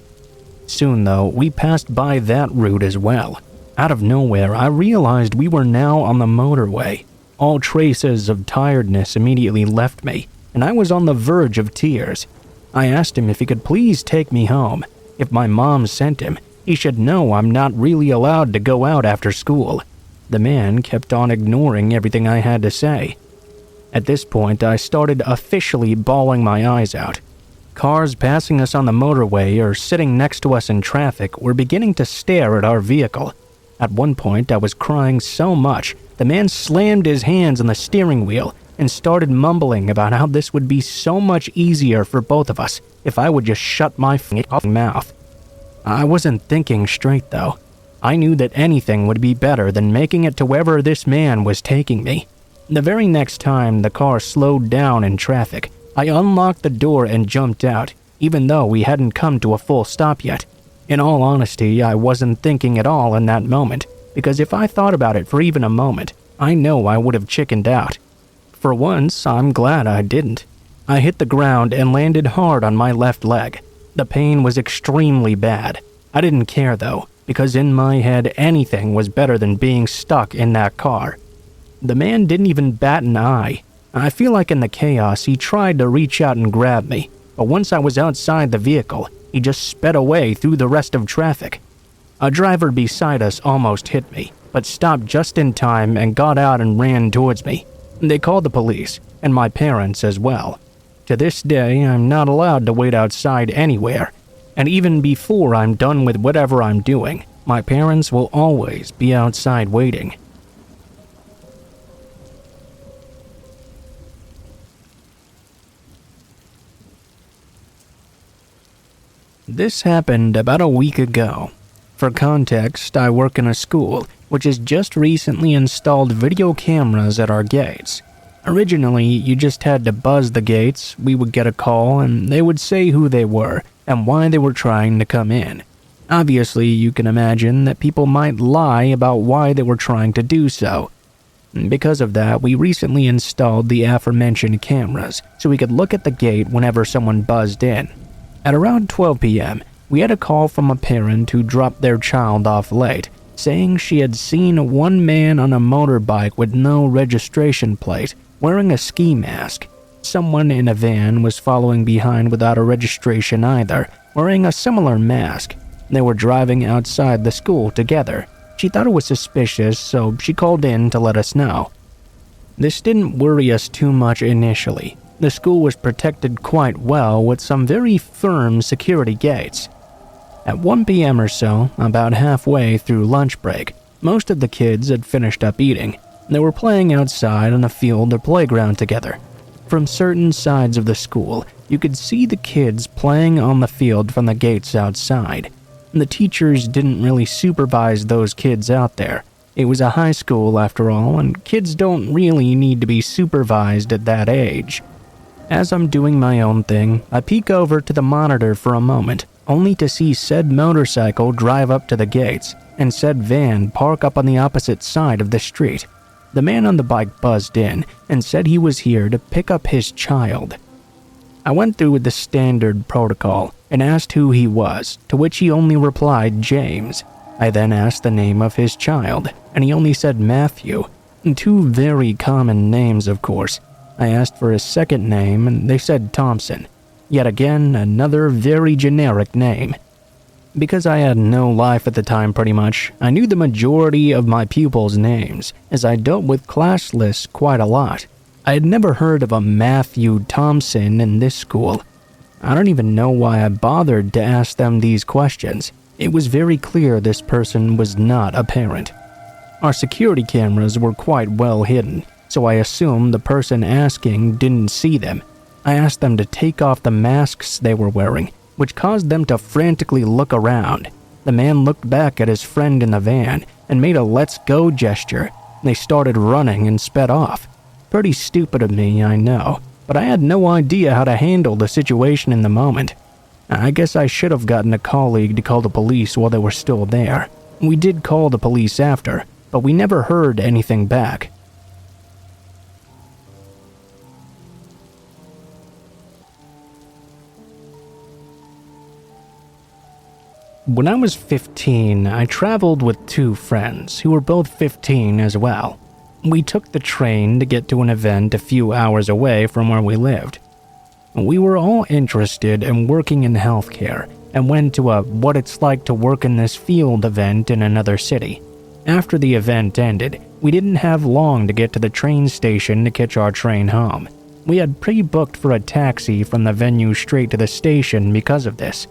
Soon, though, we passed by that route as well. Out of nowhere, I realized we were now on the motorway. All traces of tiredness immediately left me, and I was on the verge of tears. I asked him if he could please take me home. If my mom sent him, he should know I'm not really allowed to go out after school. The man kept on ignoring everything I had to say. At this point, I started officially bawling my eyes out. Cars passing us on the motorway or sitting next to us in traffic were beginning to stare at our vehicle. At one point, I was crying so much, the man slammed his hands on the steering wheel and started mumbling about how this would be so much easier for both of us if I would just shut my f***ing mouth. I wasn't thinking straight, though. I knew that anything would be better than making it to wherever this man was taking me. The very next time the car slowed down in traffic, I unlocked the door and jumped out. even though we hadn't come to a full stop yet. In all honesty, I wasn't thinking at all in that moment, because if I thought about it for even a moment, I know I would have chickened out. For once, I'm glad I didn't. I hit the ground and landed hard on my left leg. The pain was extremely bad. I didn't care though, because in my head anything was better than being stuck in that car. The man didn't even bat an eye. I feel like in the chaos he tried to reach out and grab me, but once I was outside the vehicle, he just sped away through the rest of traffic. A driver beside us almost hit me, but stopped just in time and got out and ran towards me. They called the police, and my parents as well. To this day, I'm not allowed to wait outside anywhere, and even before I'm done with whatever I'm doing, my parents will always be outside waiting. This happened about a week ago. For context, I work in a school which has just recently installed video cameras at our gates. Originally, you just had to buzz the gates, we would get a call, and they would say who they were and why they were trying to come in. Obviously, you can imagine that people might lie about why they were trying to do so. Because of that, we recently installed the aforementioned cameras so we could look at the gate whenever someone buzzed in. At around 12 p.m., we had a call from a parent who dropped their child off late, saying she had seen one man on a motorbike with no registration plate, wearing a ski mask. Someone in a van was following behind without a registration either, wearing a similar mask. They were driving outside the school together. She thought it was suspicious, so she called in to let us know. This didn't worry us too much initially. The school was protected quite well with some very firm security gates. At 1 p.m. or so, about halfway through lunch break, most of the kids had finished up eating. They were playing outside on a field or playground together. From certain sides of the school, you could see the kids playing on the field from the gates outside. The teachers didn't really supervise those kids out there. It was a high school after all, and kids don't really need to be supervised at that age. As I'm doing my own thing, I peek over to the monitor for a moment, only to see said motorcycle drive up to the gates and said van park up on the opposite side of the street. The man on the bike buzzed in and said he was here to pick up his child. I went through with the standard protocol and asked who he was, to which he only replied James. I then asked the name of his child, and he only said Matthew. Two very common names, of course. I asked for his second name, and they said Thompson. Yet again, another very generic name. Because I had no life at the time pretty much, I knew the majority of my pupils' names, as I dealt with class lists quite a lot. I had never heard of a Matthew Thompson in this school. I don't even know why I bothered to ask them these questions. It was very clear this person was not a parent. Our security cameras were quite well hidden, so I assumed the person asking didn't see them. I asked them to take off the masks they were wearing, which caused them to frantically look around. The man looked back at his friend in the van and made a let's go gesture. They started running and sped off. Pretty stupid of me, I know, but I had no idea how to handle the situation in the moment. I guess I should have gotten a colleague to call the police while they were still there. We did call the police after, but we never heard anything back. When I was 15, I traveled with two friends who were both 15 as well. We took the train to get to an event a few hours away from where we lived. We were all interested in working in healthcare and went to a what it's like to work in this field event in another city. After the event ended, we didn't have long to get to the train station to catch our train home. We had pre-booked for a taxi from the venue straight to the station because of this.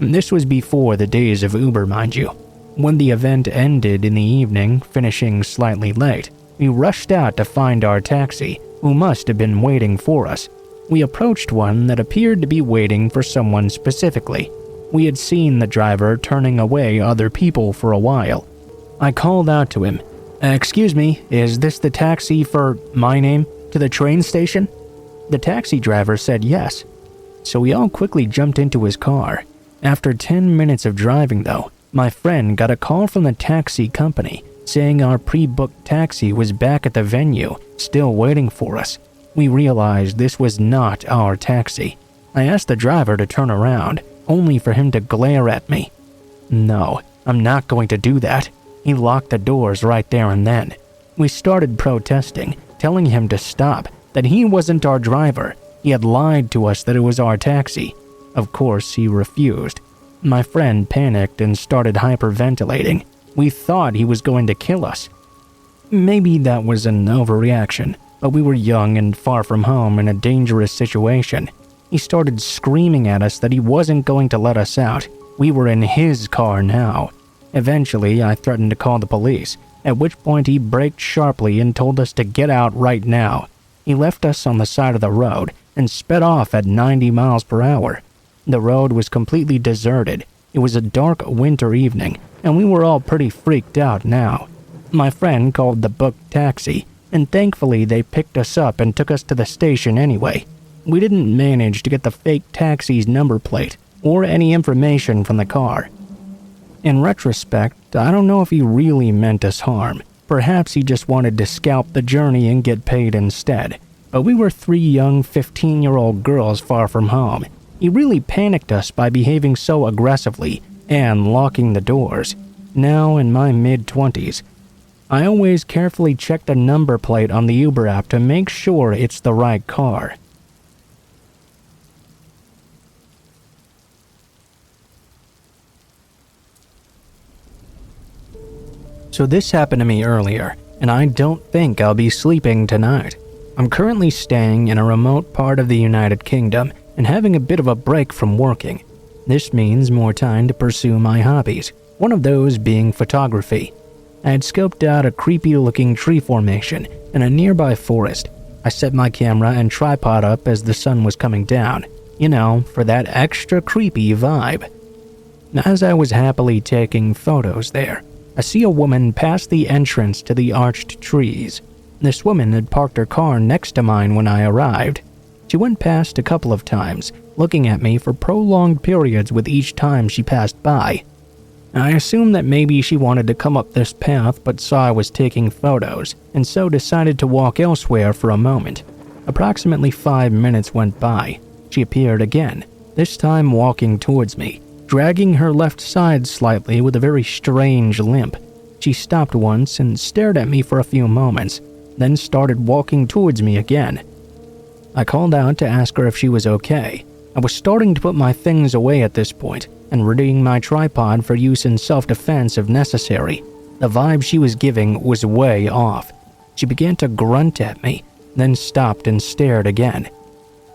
This was before the days of Uber, mind you. When the event ended in the evening, finishing slightly late, we rushed out to find our taxi, who must have been waiting for us. We approached one that appeared to be waiting for someone specifically. We had seen the driver turning away other people for a while. I called out to him, "Excuse me, is this the taxi for my name to the train station?" The taxi driver said yes. so we all quickly jumped into his car. After 10 minutes of driving though, my friend got a call from the taxi company saying our pre-booked taxi was back at the venue, still waiting for us. We realized this was not our taxi. I asked the driver to turn around, only for him to glare at me. No, I'm not going to do that. He locked the doors right there and then. We started protesting, telling him to stop, that he wasn't our driver. He had lied to us that it was our taxi. Of course, he refused. My friend panicked and started hyperventilating. We thought he was going to kill us. Maybe that was an overreaction, but we were young and far from home in a dangerous situation. He started screaming at us that he wasn't going to let us out. We were in his car now. Eventually, I threatened to call the police, at which point he braked sharply and told us to get out right now. He left us on the side of the road and sped off at 90 miles per hour. The road was completely deserted. It was a dark winter evening, and we were all pretty freaked out now. My friend called the booked taxi, and thankfully they picked us up and took us to the station anyway. We didn't manage to get the fake taxi's number plate or any information from the car. In retrospect, I don't know if he really meant us harm. Perhaps he just wanted to scalp the journey and get paid instead. But we were 3 young 15-year-old girls far from home. He really panicked us by behaving so aggressively and locking the doors. Now in my mid-20s, I always carefully check the number plate on the Uber app to make sure it's the right car. So this happened to me earlier, and I don't think I'll be sleeping tonight. I'm currently staying in a remote part of the United Kingdom and having a bit of a break from working. This means more time to pursue my hobbies, one of those being photography. I had scoped out a creepy-looking tree formation in a nearby forest. I set my camera and tripod up as the sun was coming down, for that extra creepy vibe. As I was happily taking photos there, I see a woman pass the entrance to the arched trees. This woman had parked her car next to mine when I arrived. She went past a couple of times, looking at me for prolonged periods with each time she passed by. I assumed that maybe she wanted to come up this path but saw I was taking photos, and so decided to walk elsewhere for a moment. Approximately 5 minutes went by. She appeared again, this time walking towards me, dragging her left side slightly with a very strange limp. She stopped once and stared at me for a few moments, then started walking towards me again. I called out to ask her if she was okay. I was starting to put my things away at this point and readying my tripod for use in self-defense if necessary. The vibe she was giving was way off. She began to grunt at me, then stopped and stared again.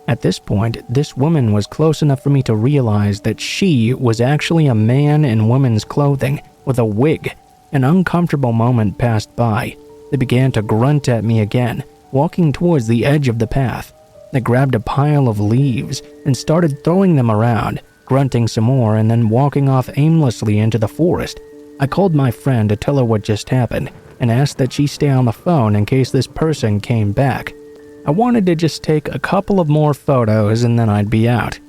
At this point, this woman was close enough for me to realize that she was actually a man in woman's clothing with a wig. An uncomfortable moment passed by. They began to grunt at me again, walking towards the edge of the path. They grabbed a pile of leaves and started throwing them around, grunting some more and then walking off aimlessly into the forest. I called my friend to tell her what just happened and asked that she stay on the phone in case this person came back. I wanted to just take a couple of more photos and then I'd be out.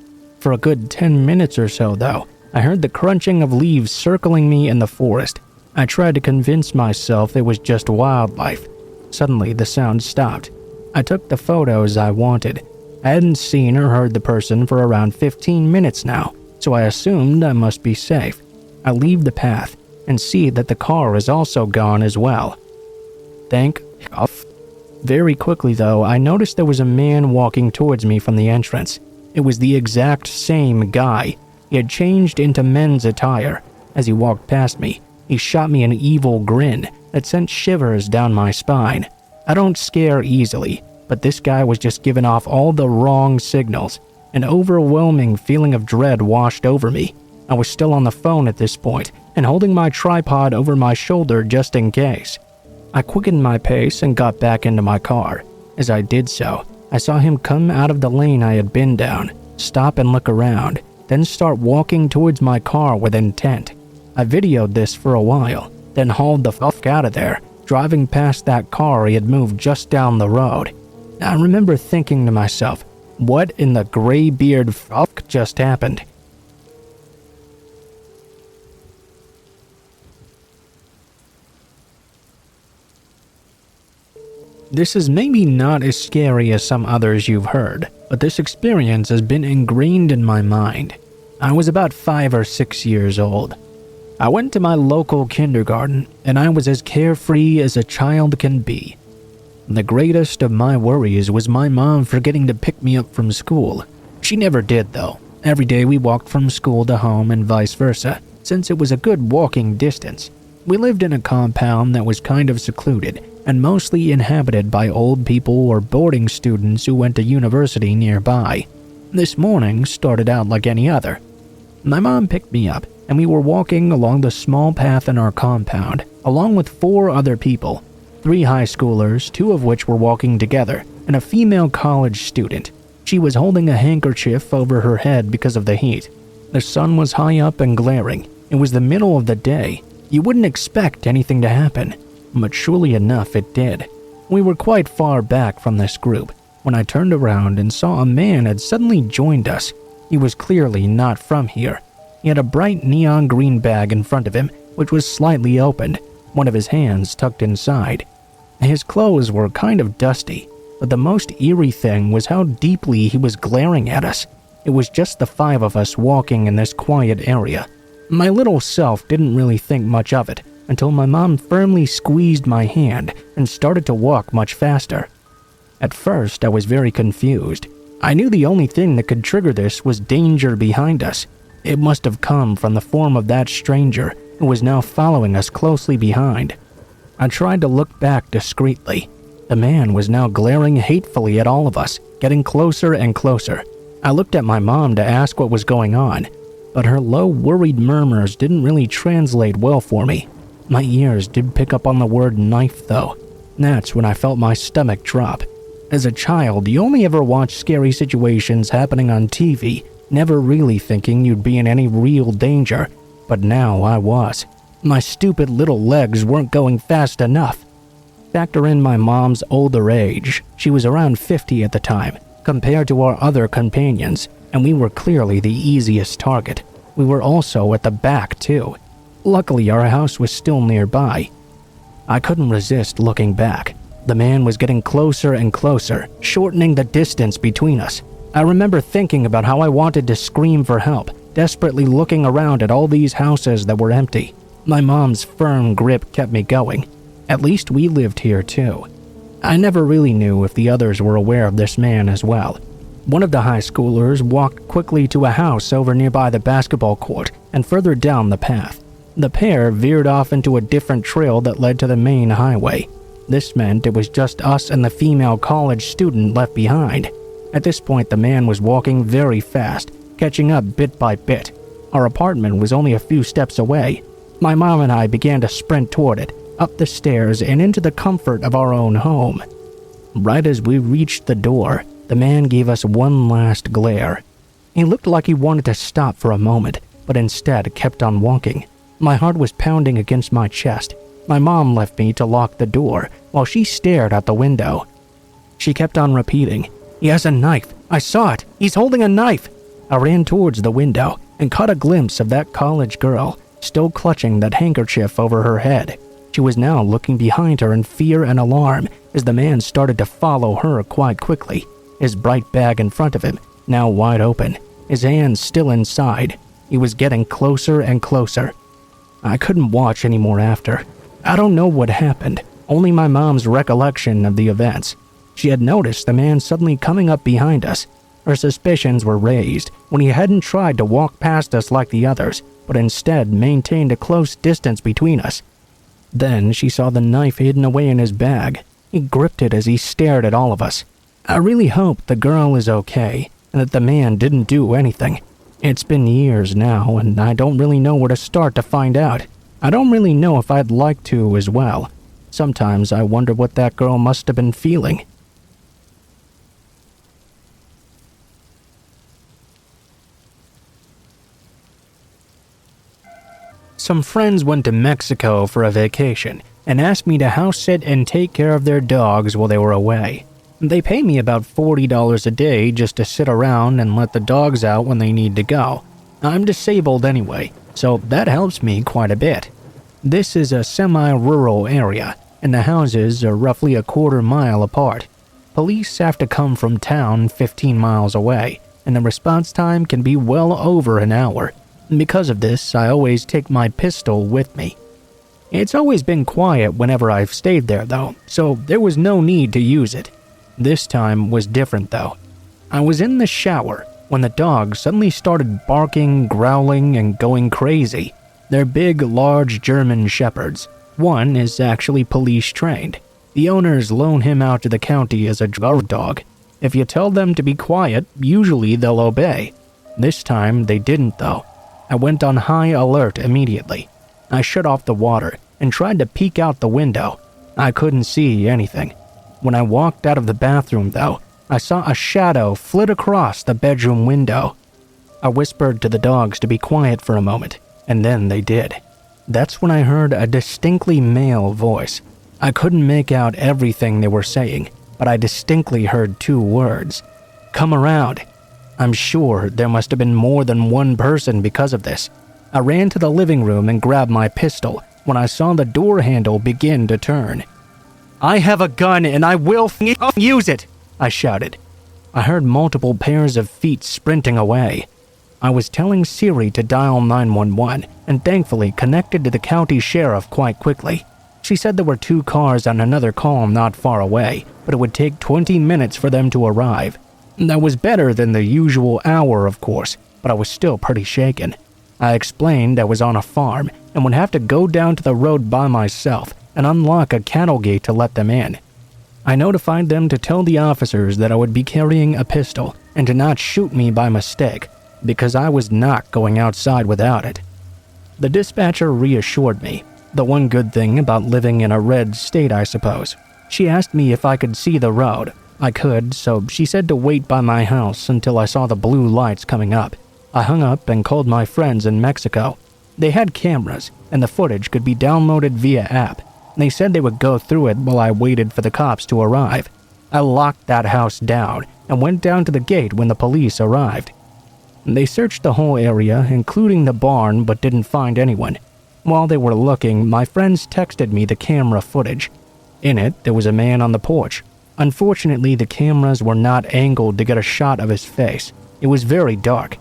For a good 10 minutes or so though, I heard the crunching of leaves circling me in the forest. I tried to convince myself it was just wildlife. Suddenly the sound stopped. I took the photos I wanted. I hadn't seen or heard the person for around 15 minutes now, so I assumed I must be safe. I leave the path and see that the car is also gone as well. Thank God. Very quickly though, I noticed there was a man walking towards me from the entrance. It was the exact same guy. He had changed into men's attire. As he walked past me, he shot me an evil grin that sent shivers down my spine. I don't scare easily, but this guy was just giving off all the wrong signals. An overwhelming feeling of dread washed over me. I was still on the phone at this point and holding my tripod over my shoulder just in case. I quickened my pace and got back into my car. As I did so, I saw him come out of the lane I had been down, stop and look around, then start walking towards my car with intent. I videoed this for a while, then hauled the fuck out of there, driving past that car he had moved just down the road. I remember thinking to myself, What in the gray-beard fuck just happened? This is maybe not as scary as some others you've heard, but this experience has been ingrained in my mind. I was about 5 or 6 years old. I went to my local kindergarten, and I was as carefree as a child can be. The greatest of my worries was my mom forgetting to pick me up from school. She never did, though. Every day we walked from school to home and vice versa, since it was a good walking distance. We lived in a compound that was kind of secluded and mostly inhabited by old people or boarding students who went to university nearby. This morning started out like any other. My mom picked me up, and we were walking along the small path in our compound, along with 4 other people. 3 high schoolers, 2 of which were walking together, and a female college student. She was holding a handkerchief over her head because of the heat. The sun was high up and glaring. It was the middle of the day. You wouldn't expect anything to happen, but surely enough it did. We were quite far back from this group when I turned around and saw a man had suddenly joined us. He was clearly not from here. He had a bright neon green bag in front of him, which was slightly opened, one of his hands tucked inside. His clothes were kind of dusty, but the most eerie thing was how deeply he was glaring at us. It was just the 5 of us walking in this quiet area. My little self didn't really think much of it until my mom firmly squeezed my hand and started to walk much faster. At first, I was very confused. I knew the only thing that could trigger this was danger behind us. It must have come from the form of that stranger who was now following us closely behind. I tried to look back discreetly. The man was now glaring hatefully at all of us, getting closer and closer. I looked at my mom to ask what was going on, but her low, worried murmurs didn't really translate well for me. My ears did pick up on the word knife, though. That's when I felt my stomach drop. As a child, you only ever watch scary situations happening on TV, never really thinking you'd be in any real danger. But now I was. My stupid little legs weren't going fast enough. Factor in my mom's older age. She was around 50 at the time, compared to our other companions, and we were clearly the easiest target. We were also at the back, too. Luckily, our house was still nearby. I couldn't resist looking back. The man was getting closer and closer, shortening the distance between us. I remember thinking about how I wanted to scream for help, desperately looking around at all these houses that were empty. My mom's firm grip kept me going. At least we lived here, too. I never really knew if the others were aware of this man as well. One of the high schoolers walked quickly to a house over nearby the basketball court and further down the path. The pair veered off into a different trail that led to the main highway. This meant it was just us and the female college student left behind. At this point, the man was walking very fast, catching up bit by bit. Our apartment was only a few steps away. My mom and I began to sprint toward it, up the stairs and into the comfort of our own home. Right as we reached the door, the man gave us one last glare. He looked like he wanted to stop for a moment, but instead kept on walking. My heart was pounding against my chest. My mom left me to lock the door while she stared out the window. She kept on repeating, "He has a knife. I saw it. He's holding a knife." I ran towards the window and caught a glimpse of that college girl, still clutching that handkerchief over her head. She was now looking behind her in fear and alarm as the man started to follow her quite quickly, his bright bag in front of him, now wide open, his hands still inside. He was getting closer and closer. I couldn't watch anymore after. I don't know what happened, only my mom's recollection of the events. She had noticed the man suddenly coming up behind us. Her suspicions were raised when he hadn't tried to walk past us like the others, but instead maintained a close distance between us. Then she saw the knife hidden away in his bag. He gripped it as he stared at all of us. I really hope the girl is okay and that the man didn't do anything. It's been years now, and I don't really know where to start to find out. I don't really know if I'd like to as well. Sometimes I wonder what that girl must have been feeling. Some friends went to Mexico for a vacation and asked me to house sit and take care of their dogs while they were away. They pay me about $40 a day just to sit around and let the dogs out when they need to go. I'm disabled anyway, so that helps me quite a bit. This is a semi-rural area, and the houses are roughly a quarter-mile apart. Police have to come from town 15 miles away, and the response time can be well over an hour. Because of this, I always take my pistol with me. It's always been quiet whenever I've stayed there though, so there was no need to use it. This time was different though. I was in the shower when the dogs suddenly started barking, growling, and going crazy. They're big, large German shepherds. One is actually police trained. The owners loan him out to the county as a guard dog. If you tell them to be quiet, usually they'll obey. This time they didn't though. I went on high alert immediately. I shut off the water and tried to peek out the window. I couldn't see anything. When I walked out of the bathroom though, I saw a shadow flit across the bedroom window. I whispered to the dogs to be quiet for a moment, and then they did. That's when I heard a distinctly male voice. I couldn't make out everything they were saying, but I distinctly heard 2 words. Come around. I'm sure there must have been more than one person because of this. I ran to the living room and grabbed my pistol when I saw the door handle begin to turn. I have a gun and I will use it, I shouted. I heard multiple pairs of feet sprinting away. I was telling Siri to dial 911 and thankfully connected to the county sheriff quite quickly. She said there were 2 cars on another call not far away, but it would take 20 minutes for them to arrive. That was better than the usual hour, of course, but I was still pretty shaken. I explained I was on a farm and would have to go down to the road by myself and unlock a cattle gate to let them in. I notified them to tell the officers that I would be carrying a pistol and to not shoot me by mistake, because I was not going outside without it. The dispatcher reassured me. The one good thing about living in a red state, I suppose. She asked me if I could see the road. I could, so she said to wait by my house until I saw the blue lights coming up. I hung up and called my friends in Mexico. They had cameras, and the footage could be downloaded via app. They said they would go through it while I waited for the cops to arrive. I locked that house down and went down to the gate when the police arrived. They searched the whole area, including the barn, but didn't find anyone. While they were looking, my friends texted me the camera footage. In it, there was a man on the porch. Unfortunately, the cameras were not angled to get a shot of his face. It was very dark.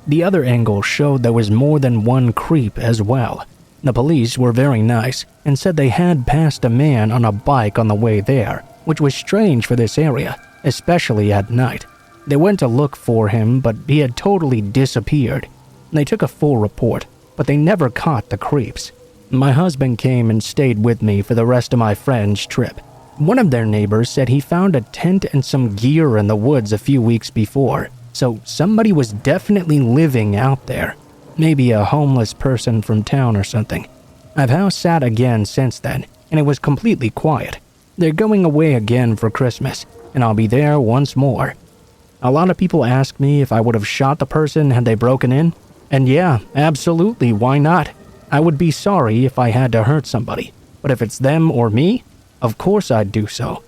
The other angle showed there was more than one creep as well. The police were very nice and said they had passed a man on a bike on the way there, which was strange for this area, especially at night. They went to look for him, but he had totally disappeared. They took a full report, but they never caught the creeps. My husband came and stayed with me for the rest of my friend's trip. One of their neighbors said he found a tent and some gear in the woods a few weeks before, so somebody was definitely living out there. Maybe a homeless person from town or something. I've house sat again since then, and it was completely quiet. They're going away again for Christmas, and I'll be there once more. A lot of people ask me if I would have shot the person had they broken in, and yeah, absolutely, why not? I would be sorry if I had to hurt somebody, but if it's them or me, of course I'd do so.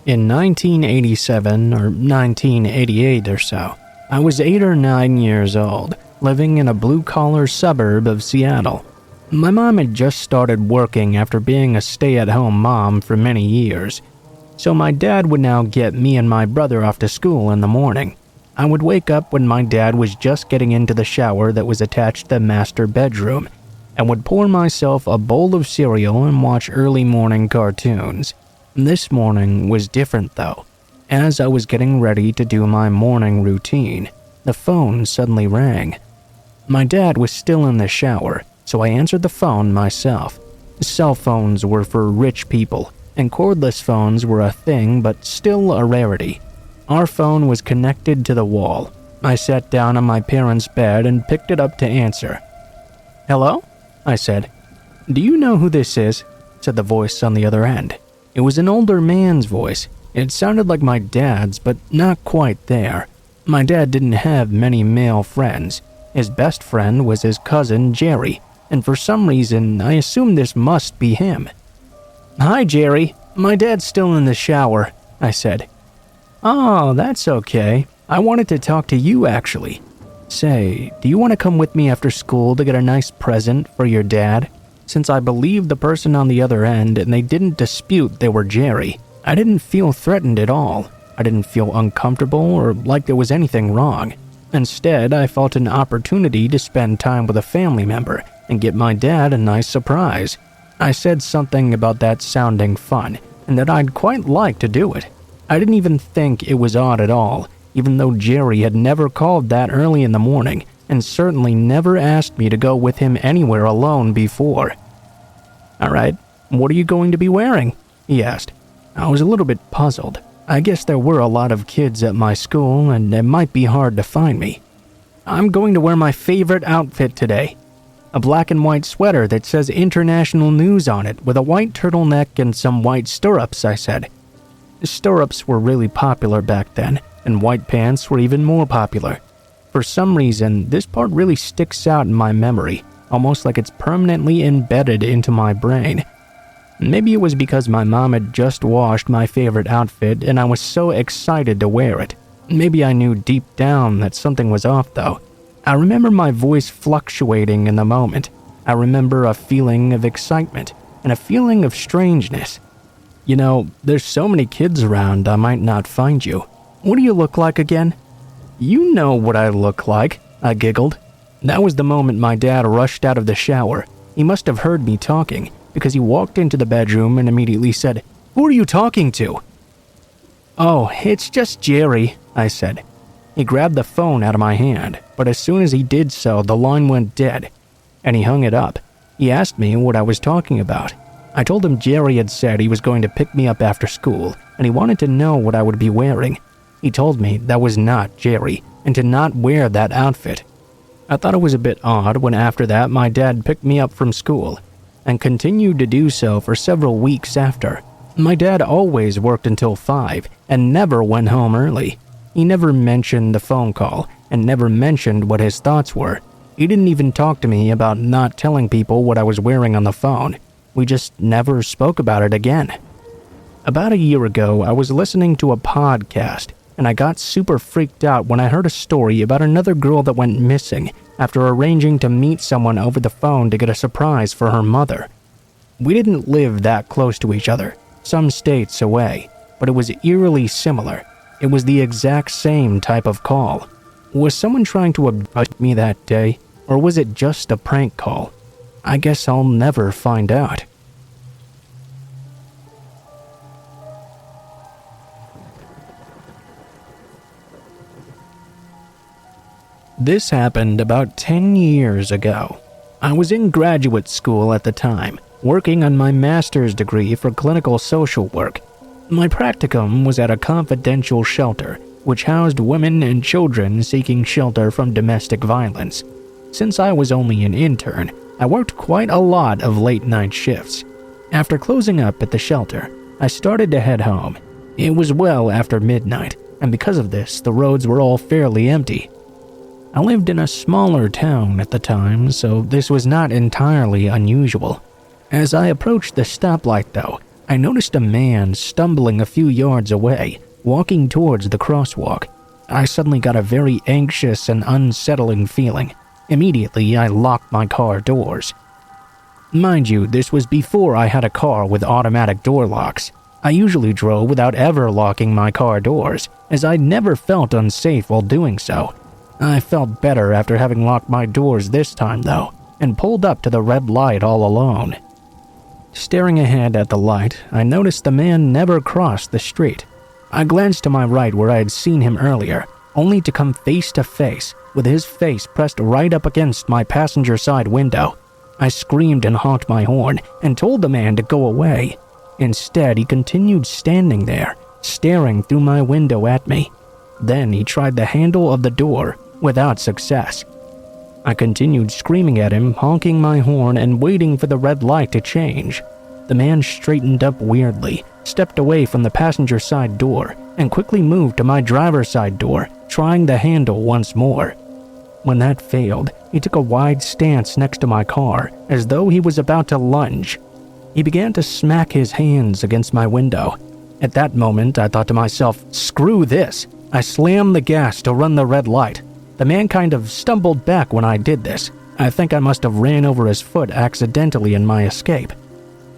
In 1987 or 1988 or so, I was 8 or 9 years old, living in a blue-collar suburb of Seattle. My mom had just started working after being a stay-at-home mom for many years, so my dad would now get me and my brother off to school in the morning. I would wake up when my dad was just getting into the shower that was attached to the master bedroom, and would pour myself a bowl of cereal and watch early morning cartoons. This morning was different though. As I was getting ready to do my morning routine, the phone suddenly rang. My dad was still in the shower, so I answered the phone myself. Cell phones were for rich people, and cordless phones were a thing but still a rarity. Our phone was connected to the wall. I sat down on my parents' bed and picked it up to answer. "Hello?" I said. "Do you know who this is?" said the voice on the other end. It was an older man's voice. It sounded like my dad's, but not quite there. My dad didn't have many male friends, His best friend was his cousin Jerry, and for some reason I assumed this must be him. "Hi, Jerry. My dad's still in the shower," I said. "Oh, that's okay. I wanted to talk to you, actually. Say, do you want to come with me after school to get a nice present for your dad?" Since I believed the person on the other end and they didn't dispute they were Jerry, I didn't feel threatened at all. I didn't feel uncomfortable or like there was anything wrong. Instead, I felt an opportunity to spend time with a family member and get my dad a nice surprise. I said something about that sounding fun and that I'd quite like to do it. I didn't even think it was odd at all, even though Jerry had never called that early in the morning and certainly never asked me to go with him anywhere alone before. "Alright, what are you going to be wearing?" he asked. I was a little bit puzzled. I guess there were a lot of kids at my school and it might be hard to find me. "I'm going to wear my favorite outfit today. A black and white sweater that says international news on it with a white turtleneck and some white stirrups," I said. Stirrups were really popular back then, and white pants were even more popular. For some reason, this part really sticks out in my memory, almost like it's permanently embedded into my brain. Maybe it was because my mom had just washed my favorite outfit and I was so excited to wear it. Maybe I knew deep down that something was off though. I remember my voice fluctuating in the moment. I remember a feeling of excitement and a feeling of strangeness. "You know, there's so many kids around I might not find you. What do you look like again?" "You know what I look like," I giggled. That was the moment my dad rushed out of the shower. He must have heard me talking because he walked into the bedroom and immediately said, "Who are you talking to?" "Oh, it's just Jerry," I said. He grabbed the phone out of my hand, but as soon as he did so, the line went dead, and he hung it up. He asked me what I was talking about. I told him Jerry had said he was going to pick me up after school, and he wanted to know what I would be wearing. He told me that was not Jerry, and to not wear that outfit. I thought it was a bit odd when after that my dad picked me up from school, and continued to do so for several weeks after. My dad always worked until 5, and never went home early. He never mentioned the phone call, and never mentioned what his thoughts were. He didn't even talk to me about not telling people what I was wearing on the phone. We just never spoke about it again. About a year ago, I was listening to a podcast, and I got super freaked out when I heard a story about another girl that went missing after arranging to meet someone over the phone to get a surprise for her mother. We didn't live that close to each other, some states away, but it was eerily similar. It was the exact same type of call. Was someone trying to abduct me that day, or was it just a prank call? I guess I'll never find out. This happened about 10 years ago. I was in graduate school at the time, working on my master's degree for clinical social work. My practicum was at a confidential shelter, which housed women and children seeking shelter from domestic violence. Since I was only an intern, I worked quite a lot of late-night shifts. After closing up at the shelter, I started to head home. It was well after midnight, and because of this, the roads were all fairly empty. I lived in a smaller town at the time, so this was not entirely unusual. As I approached the stoplight, though, I noticed a man stumbling a few yards away, walking towards the crosswalk. I suddenly got a very anxious and unsettling feeling. Immediately, I locked my car doors. Mind you, this was before I had a car with automatic door locks. I usually drove without ever locking my car doors, as I never felt unsafe while doing so. I felt better after having locked my doors this time, though, and pulled up to the red light all alone. Staring ahead at the light, I noticed the man never crossed the street. I glanced to my right where I had seen him earlier, only to come face to face with his face pressed right up against my passenger side window. I screamed and honked my horn and told the man to go away. Instead, he continued standing there, staring through my window at me. Then he tried the handle of the door, without success. I continued screaming at him, honking my horn and waiting for the red light to change. The man straightened up weirdly, stepped away from the passenger side door, and quickly moved to my driver's side door, trying the handle once more. When that failed, he took a wide stance next to my car, as though he was about to lunge. He began to smack his hands against my window. At that moment, I thought to myself, screw this. I slammed the gas to run the red light. The man kind of stumbled back when I did this. I think I must have ran over his foot accidentally in my escape.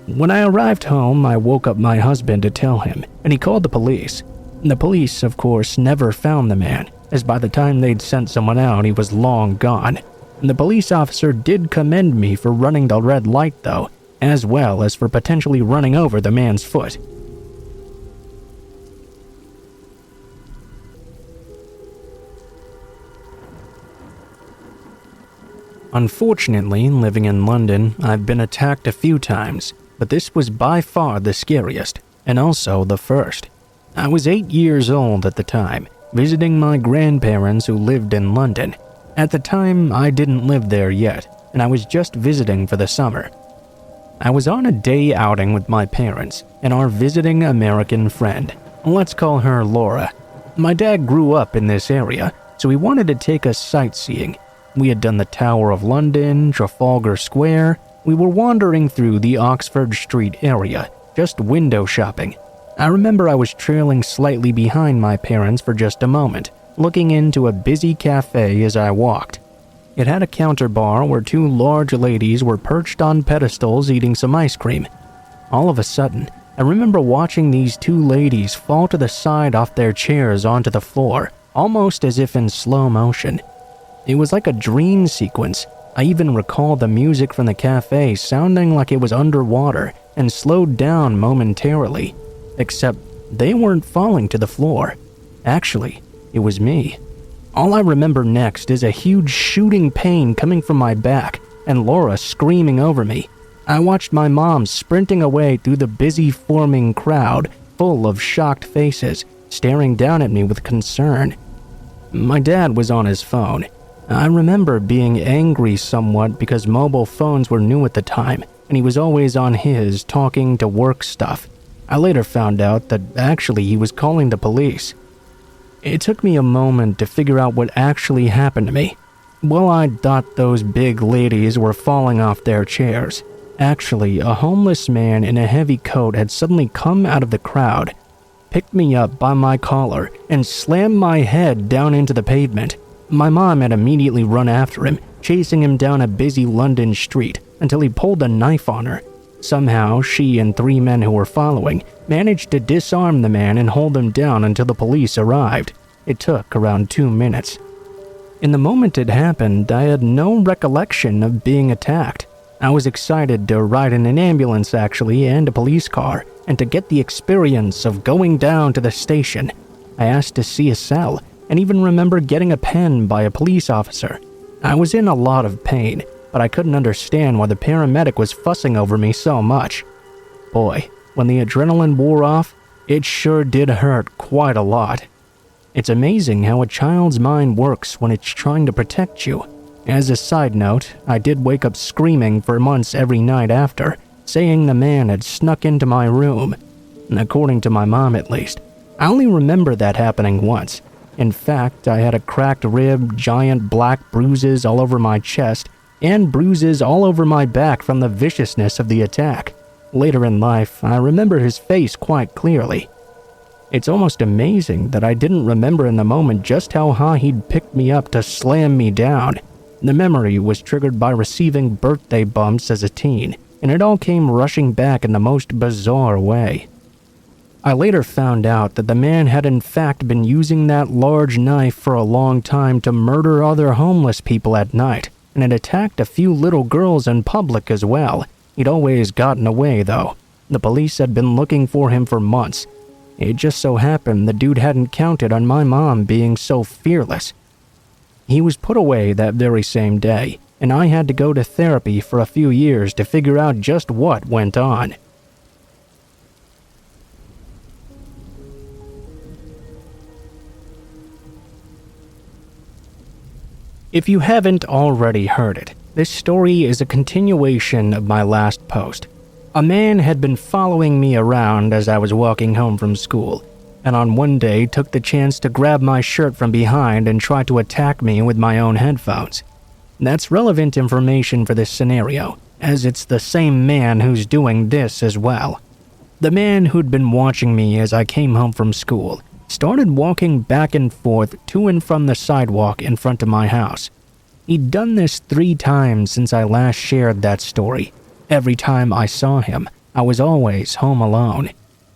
When I arrived home, I woke up my husband to tell him, and he called the police. The police, of course, never found the man, as by the time they'd sent someone out, he was long gone. The police officer did commend me for running the red light, though, as well as for potentially running over the man's foot. Unfortunately, living in London, I've been attacked a few times, but this was by far the scariest, and also the first. I was 8 years old at the time, visiting my grandparents who lived in London. At the time, I didn't live there yet, and I was just visiting for the summer. I was on a day outing with my parents and our visiting American friend. Let's call her Laura. My dad grew up in this area, so he wanted to take us sightseeing. We had done the Tower of London, Trafalgar Square. We were wandering through the Oxford Street area, just window shopping. I remember I was trailing slightly behind my parents for just a moment, looking into a busy cafe as I walked. It had a counter bar where two large ladies were perched on pedestals eating some ice cream. All of a sudden, I remember watching these two ladies fall to the side off their chairs onto the floor, almost as if in slow motion. It was like a dream sequence. I even recall the music from the cafe sounding like it was underwater and slowed down momentarily. Except they weren't falling to the floor. Actually, it was me. All I remember next is a huge shooting pain coming from my back and Laura screaming over me. I watched my mom sprinting away through the busy forming crowd, full of shocked faces, staring down at me with concern. My dad was on his phone. I remember being angry somewhat because mobile phones were new at the time, and he was always on his, talking to work stuff. I later found out that actually he was calling the police. It took me a moment to figure out what actually happened to me. Well, I thought those big ladies were falling off their chairs. Actually, a homeless man in a heavy coat had suddenly come out of the crowd, picked me up by my collar, and slammed my head down into the pavement. My mom had immediately run after him, chasing him down a busy London street until he pulled a knife on her. Somehow, she and 3 men who were following managed to disarm the man and hold him down until the police arrived. It took around 2 minutes. In the moment it happened, I had no recollection of being attacked. I was excited to ride in an ambulance actually and a police car, and to get the experience of going down to the station. I asked to see a cell, and even remember getting a pen by a police officer. I was in a lot of pain, but I couldn't understand why the paramedic was fussing over me so much. Boy, when the adrenaline wore off, it sure did hurt quite a lot. It's amazing how a child's mind works when it's trying to protect you. As a side note, I did wake up screaming for months every night after, saying the man had snuck into my room. According to my mom at least. I only remember that happening once. In fact, I had a cracked rib, giant black bruises all over my chest, and bruises all over my back from the viciousness of the attack. Later in life, I remember his face quite clearly. It's almost amazing that I didn't remember in the moment just how high he'd picked me up to slam me down. The memory was triggered by receiving birthday bumps as a teen, and it all came rushing back in the most bizarre way. I later found out that the man had in fact been using that large knife for a long time to murder other homeless people at night, and had attacked a few little girls in public as well. He'd always gotten away, though. The police had been looking for him for months. It just so happened the dude hadn't counted on my mom being so fearless. He was put away that very same day, and I had to go to therapy for a few years to figure out just what went on. If you haven't already heard it, this story is a continuation of my last post. A man had been following me around as I was walking home from school. and on one day took the chance to grab my shirt from behind and try to attack me with my own headphones. That's relevant information for this scenario, as it's the same man who's doing this as well. The man who'd been watching me as I came home from school started walking back and forth to and from the sidewalk in front of my house. He'd done this 3 times since I last shared that story. Every time I saw him, I was always home alone.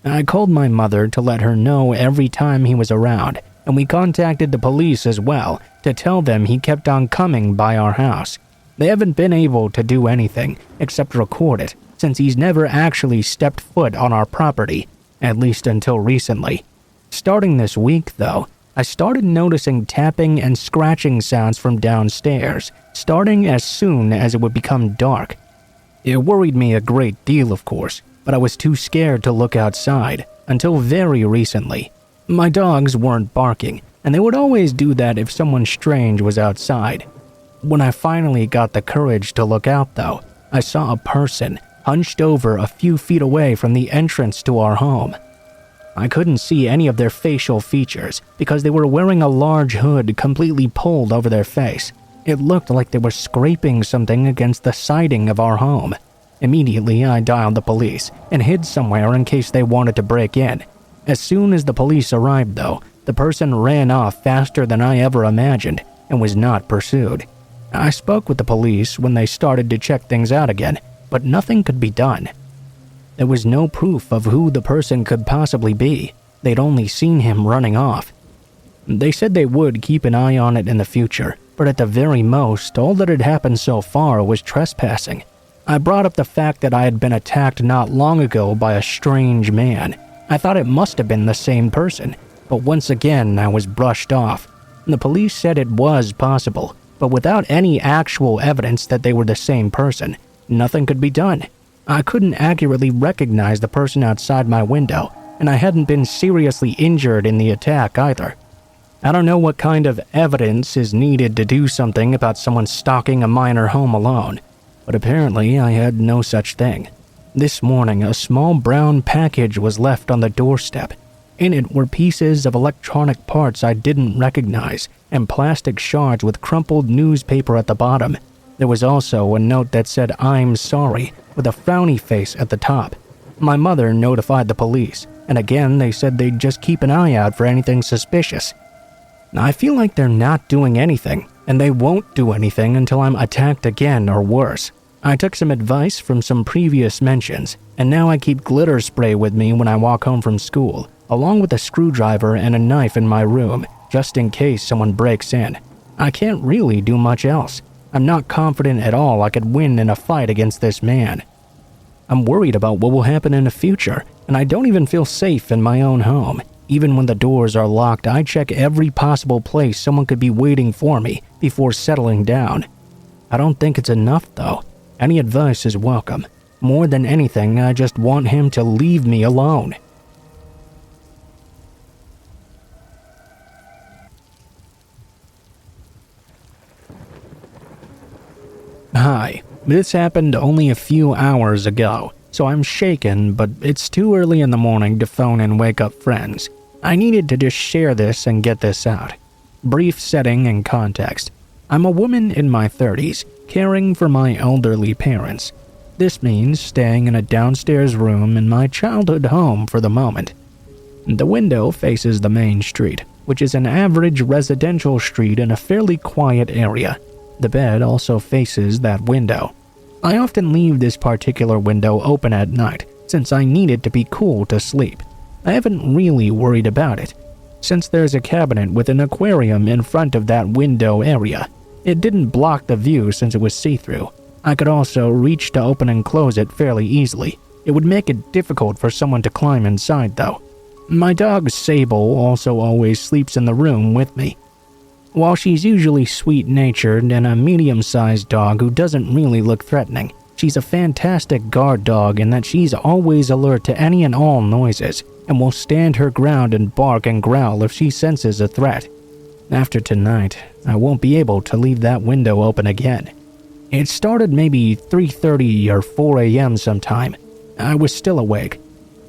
I called my mother to let her know every time he was around, and we contacted the police as well to tell them he kept on coming by our house. They haven't been able to do anything except record it, since he's never actually stepped foot on our property, at least until recently. Starting this week, though, I started noticing tapping and scratching sounds from downstairs, starting as soon as it would become dark. It worried me a great deal, of course, but I was too scared to look outside until very recently. My dogs weren't barking, and they would always do that if someone strange was outside. When I finally got the courage to look out, though, I saw a person hunched over a few feet away from the entrance to our home. I couldn't see any of their facial features because they were wearing a large hood completely pulled over their face. It looked like they were scraping something against the siding of our home. Immediately, I dialed the police and hid somewhere in case they wanted to break in. As soon as the police arrived, though, the person ran off faster than I ever imagined and was not pursued. I spoke with the police when they started to check things out again, but nothing could be done. There was no proof of who the person could possibly be. They'd only seen him running off. They said they would keep an eye on it in the future, but at the very most, all that had happened so far was trespassing. I brought up the fact that I had been attacked not long ago by a strange man. I thought it must have been the same person, but once again I was brushed off. The police said it was possible, but without any actual evidence that they were the same person, nothing could be done. I couldn't accurately recognize the person outside my window, and I hadn't been seriously injured in the attack either. I don't know what kind of evidence is needed to do something about someone stalking a minor home alone, but apparently I had no such thing. This morning, a small brown package was left on the doorstep. In it were pieces of electronic parts I didn't recognize, and plastic shards with crumpled newspaper at the bottom. There was also a note that said, "I'm sorry," with a frowny face at the top. My mother notified the police, and again they said they'd just keep an eye out for anything suspicious. I feel like they're not doing anything, and they won't do anything until I'm attacked again or worse. I took some advice from some previous mentions, and now I keep glitter spray with me when I walk home from school, along with a screwdriver and a knife in my room, just in case someone breaks in. I can't really do much else. I'm not confident at all I could win in a fight against this man. I'm worried about what will happen in the future, and I don't even feel safe in my own home. Even when the doors are locked, I check every possible place someone could be waiting for me before settling down. I don't think it's enough, though. Any advice is welcome. More than anything, I just want him to leave me alone. Hi, this happened only a few hours ago, so I'm shaken, but it's too early in the morning to phone and wake up friends. I needed to just share this and get this out. Brief setting and context. I'm a woman in my 30s, caring for my elderly parents. This means staying in a downstairs room in my childhood home for the moment. The window faces the main street, which is an average residential street in a fairly quiet area. The bed also faces that window. I often leave this particular window open at night since I need it to be cool to sleep. I haven't really worried about it, since there's a cabinet with an aquarium in front of that window area. It didn't block the view since it was see-through. I could also reach to open and close it fairly easily. It would make it difficult for someone to climb inside, though. My dog Sable also always sleeps in the room with me. While she's usually sweet-natured and a medium-sized dog who doesn't really look threatening, she's a fantastic guard dog in that she's always alert to any and all noises and will stand her ground and bark and growl if she senses a threat. After tonight, I won't be able to leave that window open again. It started maybe 3:30 or 4 a.m. sometime. I was still awake.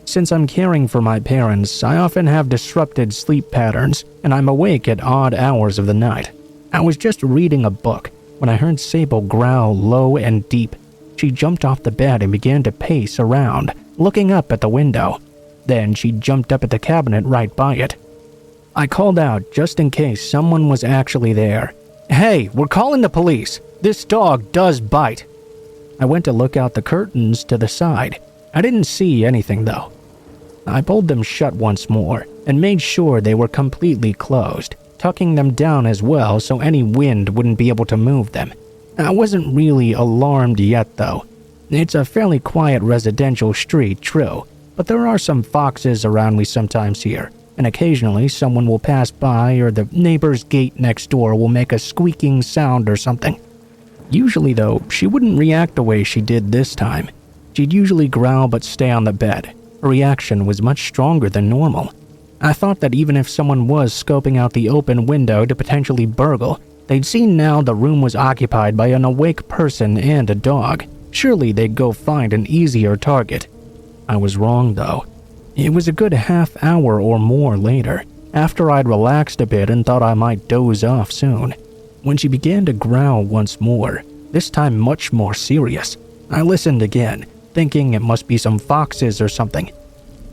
Since I'm caring for my parents, I often have disrupted sleep patterns, and I'm awake at odd hours of the night. I was just reading a book when I heard Sable growl low and deep. She jumped off the bed and began to pace around, looking up at the window. Then she jumped up at the cabinet right by it. I called out just in case someone was actually there. "Hey, we're calling the police. This dog does bite." I went to look out the curtains to the side. I didn't see anything though. I pulled them shut once more and made sure they were completely closed, tucking them down as well so any wind wouldn't be able to move them. I wasn't really alarmed yet though. It's a fairly quiet residential street, true, but there are some foxes around me sometimes here, and occasionally someone will pass by or the neighbor's gate next door will make a squeaking sound or something. Usually though, she wouldn't react the way she did this time. She'd usually growl but stay on the bed. Her reaction was much stronger than normal. I thought that even if someone was scoping out the open window to potentially burgle, they'd seen now the room was occupied by an awake person and a dog. Surely they'd go find an easier target. I was wrong though. It was a good half hour or more later, after I'd relaxed a bit and thought I might doze off soon, when she began to growl once more, this time much more serious. I listened again, thinking it must be some foxes or something.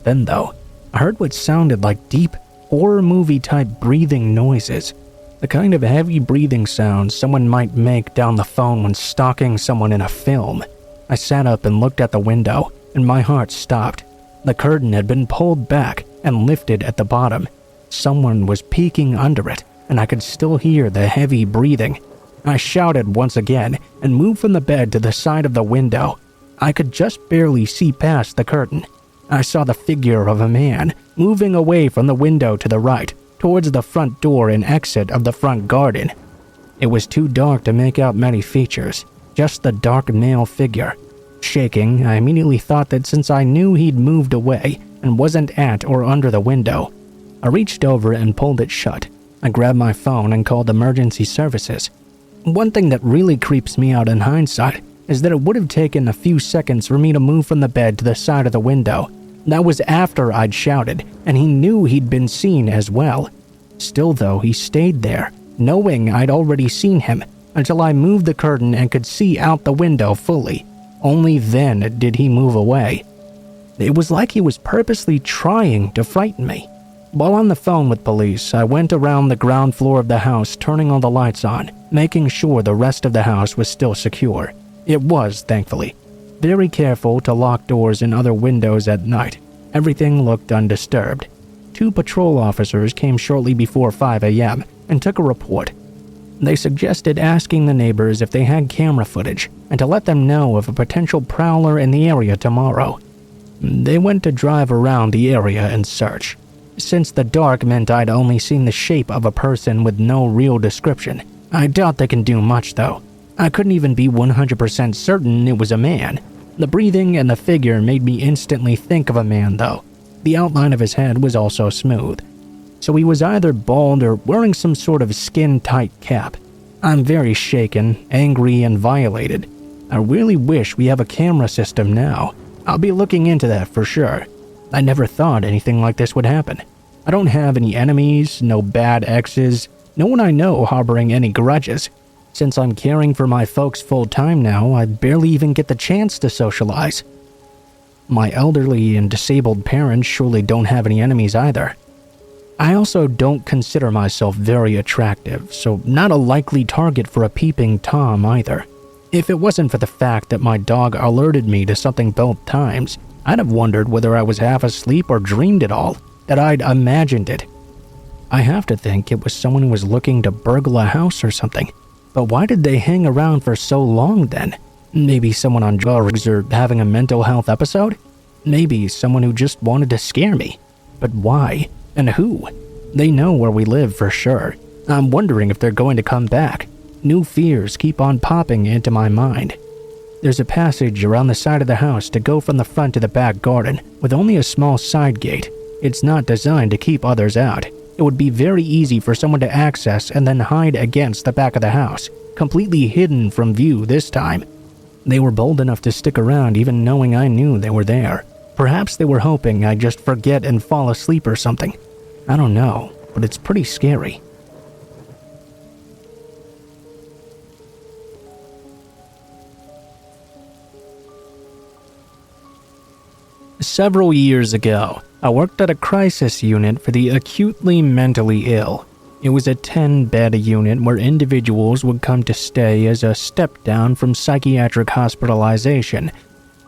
Then though, I heard what sounded like deep, horror movie type breathing noises. The kind of heavy breathing sounds someone might make down the phone when stalking someone in a film. I sat up and looked at the window, and my heart stopped. The curtain had been pulled back and lifted at the bottom. Someone was peeking under it, and I could still hear the heavy breathing. I shouted once again and moved from the bed to the side of the window. I could just barely see past the curtain. I saw the figure of a man moving away from the window to the right, towards the front door and exit of the front garden. It was too dark to make out many features, just the dark male figure. Shaking, I immediately thought that since I knew he'd moved away and wasn't at or under the window, I reached over and pulled it shut. I grabbed my phone and called emergency services. One thing that really creeps me out in hindsight is that it would have taken a few seconds for me to move from the bed to the side of the window. That was after I'd shouted, and he knew he'd been seen as well. Still though, he stayed there, knowing I'd already seen him, until I moved the curtain and could see out the window fully. Only then did he move away. It was like he was purposely trying to frighten me. While on the phone with police, I went around the ground floor of the house turning all the lights on, making sure the rest of the house was still secure. It was, thankfully. Very careful to lock doors and other windows at night. Everything looked undisturbed. 2 patrol officers came shortly before 5 a.m. and took a report. They suggested asking the neighbors if they had camera footage and to let them know of a potential prowler in the area tomorrow. They went to drive around the area and search. Since the dark meant I'd only seen the shape of a person with no real description, I doubt they can do much though. I couldn't even be 100% certain it was a man. The breathing and the figure made me instantly think of a man though. The outline of his head was also smooth. So he was either bald or wearing some sort of skin-tight cap. I'm very shaken, angry, and violated. I really wish we have a camera system now. I'll be looking into that for sure. I never thought anything like this would happen. I don't have any enemies, no bad exes, no one I know harboring any grudges. Since I'm caring for my folks full-time now, I barely even get the chance to socialize. My elderly and disabled parents surely don't have any enemies either. I also don't consider myself very attractive, so not a likely target for a peeping Tom either. If it wasn't for the fact that my dog alerted me to something both times, I'd have wondered whether I was half asleep or dreamed it all, that I'd imagined it. I have to think it was someone who was looking to burgle a house or something. But why did they hang around for so long then? Maybe someone on drugs or having a mental health episode? Maybe someone who just wanted to scare me. But why? And who? They know where we live for sure. I'm wondering if they're going to come back. New fears keep on popping into my mind. There's a passage around the side of the house to go from the front to the back garden, with only a small side gate. It's not designed to keep others out. It would be very easy for someone to access and then hide against the back of the house, completely hidden from view this time. They were bold enough to stick around even knowing I knew they were there. Perhaps they were hoping I'd just forget and fall asleep or something. I don't know, but it's pretty scary. Several years ago, I worked at a crisis unit for the acutely mentally ill. It was a 10-bed unit where individuals would come to stay as a step down from psychiatric hospitalization,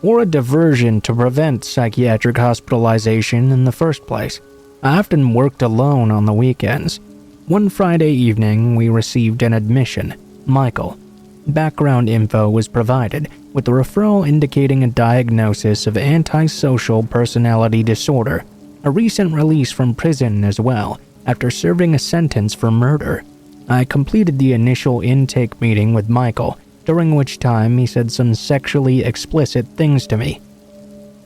or a diversion to prevent psychiatric hospitalization in the first place. I often worked alone on the weekends. One Friday evening, we received an admission, Michael. Background info was provided, with the referral indicating a diagnosis of antisocial personality disorder, a recent release from prison as well, after serving a sentence for murder. I completed the initial intake meeting with Michael, during which time he said some sexually explicit things to me.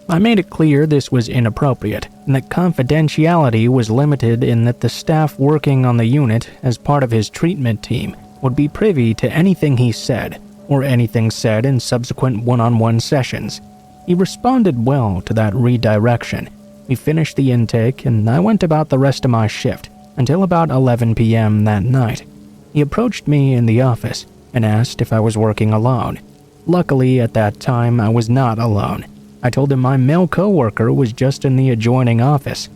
I made it clear this was inappropriate, and that confidentiality was limited in that the staff working on the unit as part of his treatment team would be privy to anything he said, or anything said in subsequent one-on-one sessions. He responded well to that redirection. We finished the intake, and I went about the rest of my shift until about 11 p.m. that night. He approached me in the office and asked if I was working alone. Luckily, at that time, I was not alone. I told him my male coworker was just in the adjoining office.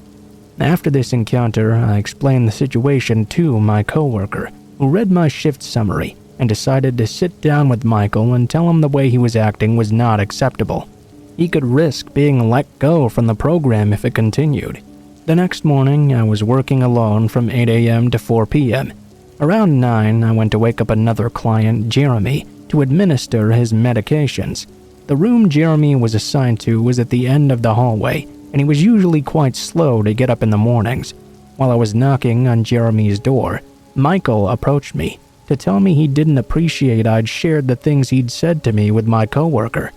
After this encounter, I explained the situation to my coworker, who read my shift summary and decided to sit down with Michael and tell him the way he was acting was not acceptable. He could risk being let go from the program if it continued. The next morning, I was working alone from 8 a.m. to 4 p.m. Around 9, I went to wake up another client, Jeremy, to administer his medications. The room Jeremy was assigned to was at the end of the hallway, and he was usually quite slow to get up in the mornings. While I was knocking on Jeremy's door, Michael approached me to tell me he didn't appreciate I'd shared the things he'd said to me with my coworker.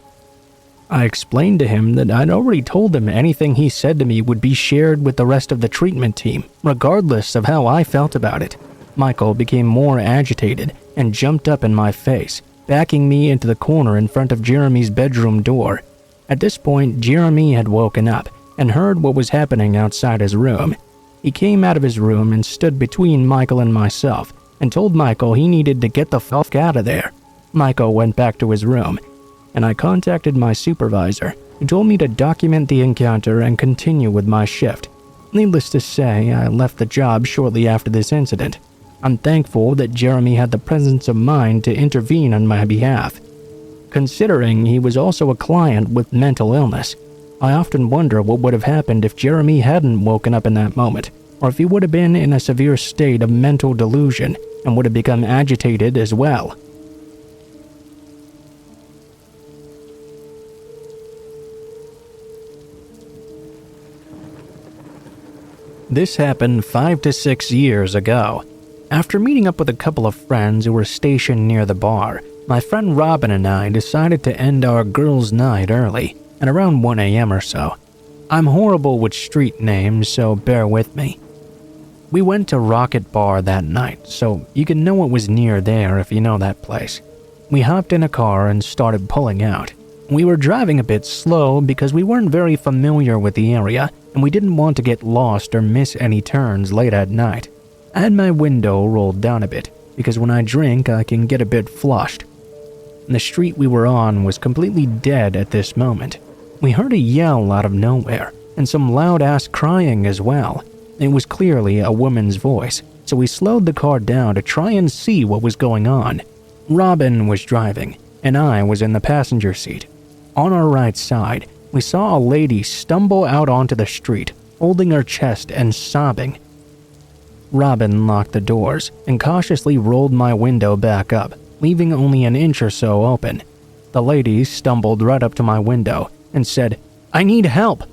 I explained to him that I'd already told him anything he said to me would be shared with the rest of the treatment team, regardless of how I felt about it. Michael became more agitated and jumped up in my face, backing me into the corner in front of Jeremy's bedroom door. At this point, Jeremy had woken up and heard what was happening outside his room. He came out of his room and stood between Michael and myself and told Michael he needed to get the fuck out of there. Michael went back to his room, and I contacted my supervisor, who told me to document the encounter and continue with my shift. Needless to say, I left the job shortly after this incident. I'm thankful that Jeremy had the presence of mind to intervene on my behalf. Considering he was also a client with mental illness, I often wonder what would have happened if Jeremy hadn't woken up in that moment, or if he would have been in a severe state of mental delusion and would have become agitated as well. This happened 5 to 6 years ago. After meeting up with a couple of friends who were stationed near the bar, my friend Robin and I decided to end our girls' night early, at around 1 a.m. or so. I'm horrible with street names, so bear with me. We went to Rocket Bar that night, so you can know it was near there if you know that place. We hopped in a car and started pulling out. We were driving a bit slow because we weren't very familiar with the area, and we didn't want to get lost or miss any turns late at night. I had my window rolled down a bit, because when I drink, I can get a bit flushed. The street we were on was completely dead at this moment. We heard a yell out of nowhere, and some loud-ass crying as well. It was clearly a woman's voice, so we slowed the car down to try and see what was going on. Robin was driving, and I was in the passenger seat. On our right side, we saw a lady stumble out onto the street, holding her chest and sobbing. Robin locked the doors and cautiously rolled my window back up, leaving only an inch or so open. The lady stumbled right up to my window and said, "I need help."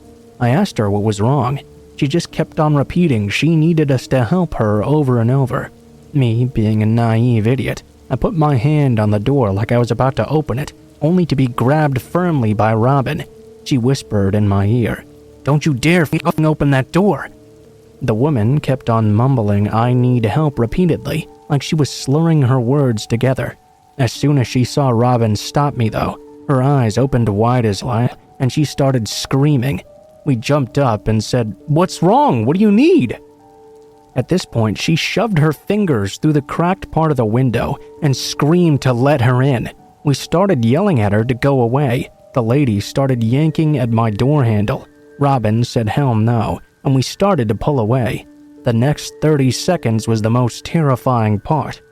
I asked her what was wrong. She just kept on repeating she needed us to help her over and over. Me, being a naive idiot, I put my hand on the door like I was about to open it, only to be grabbed firmly by Robin. She whispered in my ear, "Don't you dare fucking open that door." The woman kept on mumbling "I need help" repeatedly, like she was slurring her words together. As soon as she saw Robin stop me though, her eyes opened wide as wide, and she started screaming, We jumped up and said, "What's wrong? What do you need?" At this point, she shoved her fingers through the cracked part of the window and screamed to let her in. We started yelling at her to go away. The lady started yanking at my door handle. Robin said hell no, and we started to pull away. The next 30 seconds was the most terrifying part.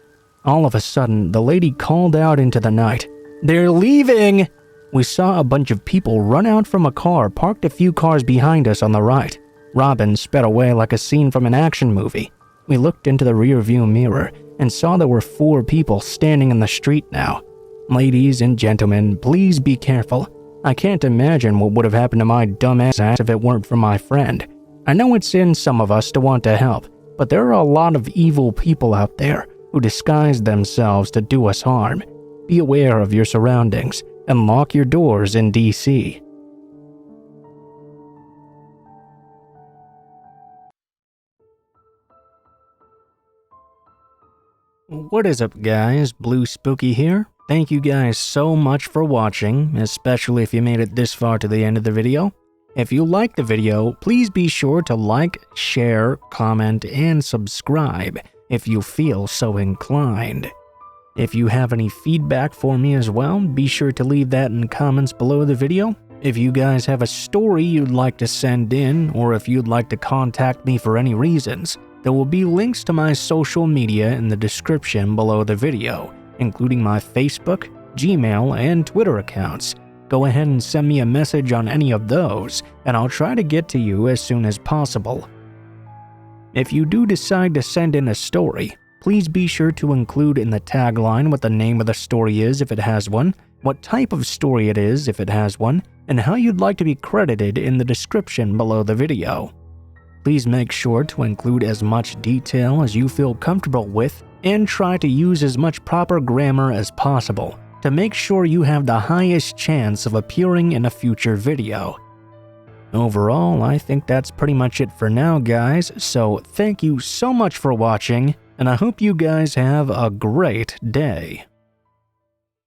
All of a sudden, the lady called out into the night, "They're leaving!" We saw a bunch of people run out from a car parked a few cars behind us on the right. Robin sped away like a scene from an action movie. We looked into the rearview mirror and saw there were 4 people standing in the street now. Ladies and gentlemen, please be careful. I can't imagine what would have happened to my dumb ass if it weren't for my friend. I know it's in some of us to want to help, but there are a lot of evil people out there who disguise themselves to do us harm. Be aware of your surroundings and lock your doors in DC. What is up, guys? Blue Spooky here. Thank you guys so much for watching, especially if you made it this far to the end of the video. If you liked the video, please be sure to like, share, comment, and subscribe if you feel so inclined. If you have any feedback for me as well, be sure to leave that in comments below the video. If you guys have a story you'd like to send in, or if you'd like to contact me for any reasons, there will be links to my social media in the description below the video, including my Facebook, Gmail, and Twitter accounts. Go ahead and send me a message on any of those, and I'll try to get to you as soon as possible. If you do decide to send in a story, please be sure to include in the tagline what the name of the story is if it has one, what type of story it is if it has one, and how you'd like to be credited in the description below the video. Please make sure to include as much detail as you feel comfortable with and try to use as much proper grammar as possible to make sure you have the highest chance of appearing in a future video. Overall, I think that's pretty much it for now, guys, so thank you so much for watching, and I hope you guys have a great day.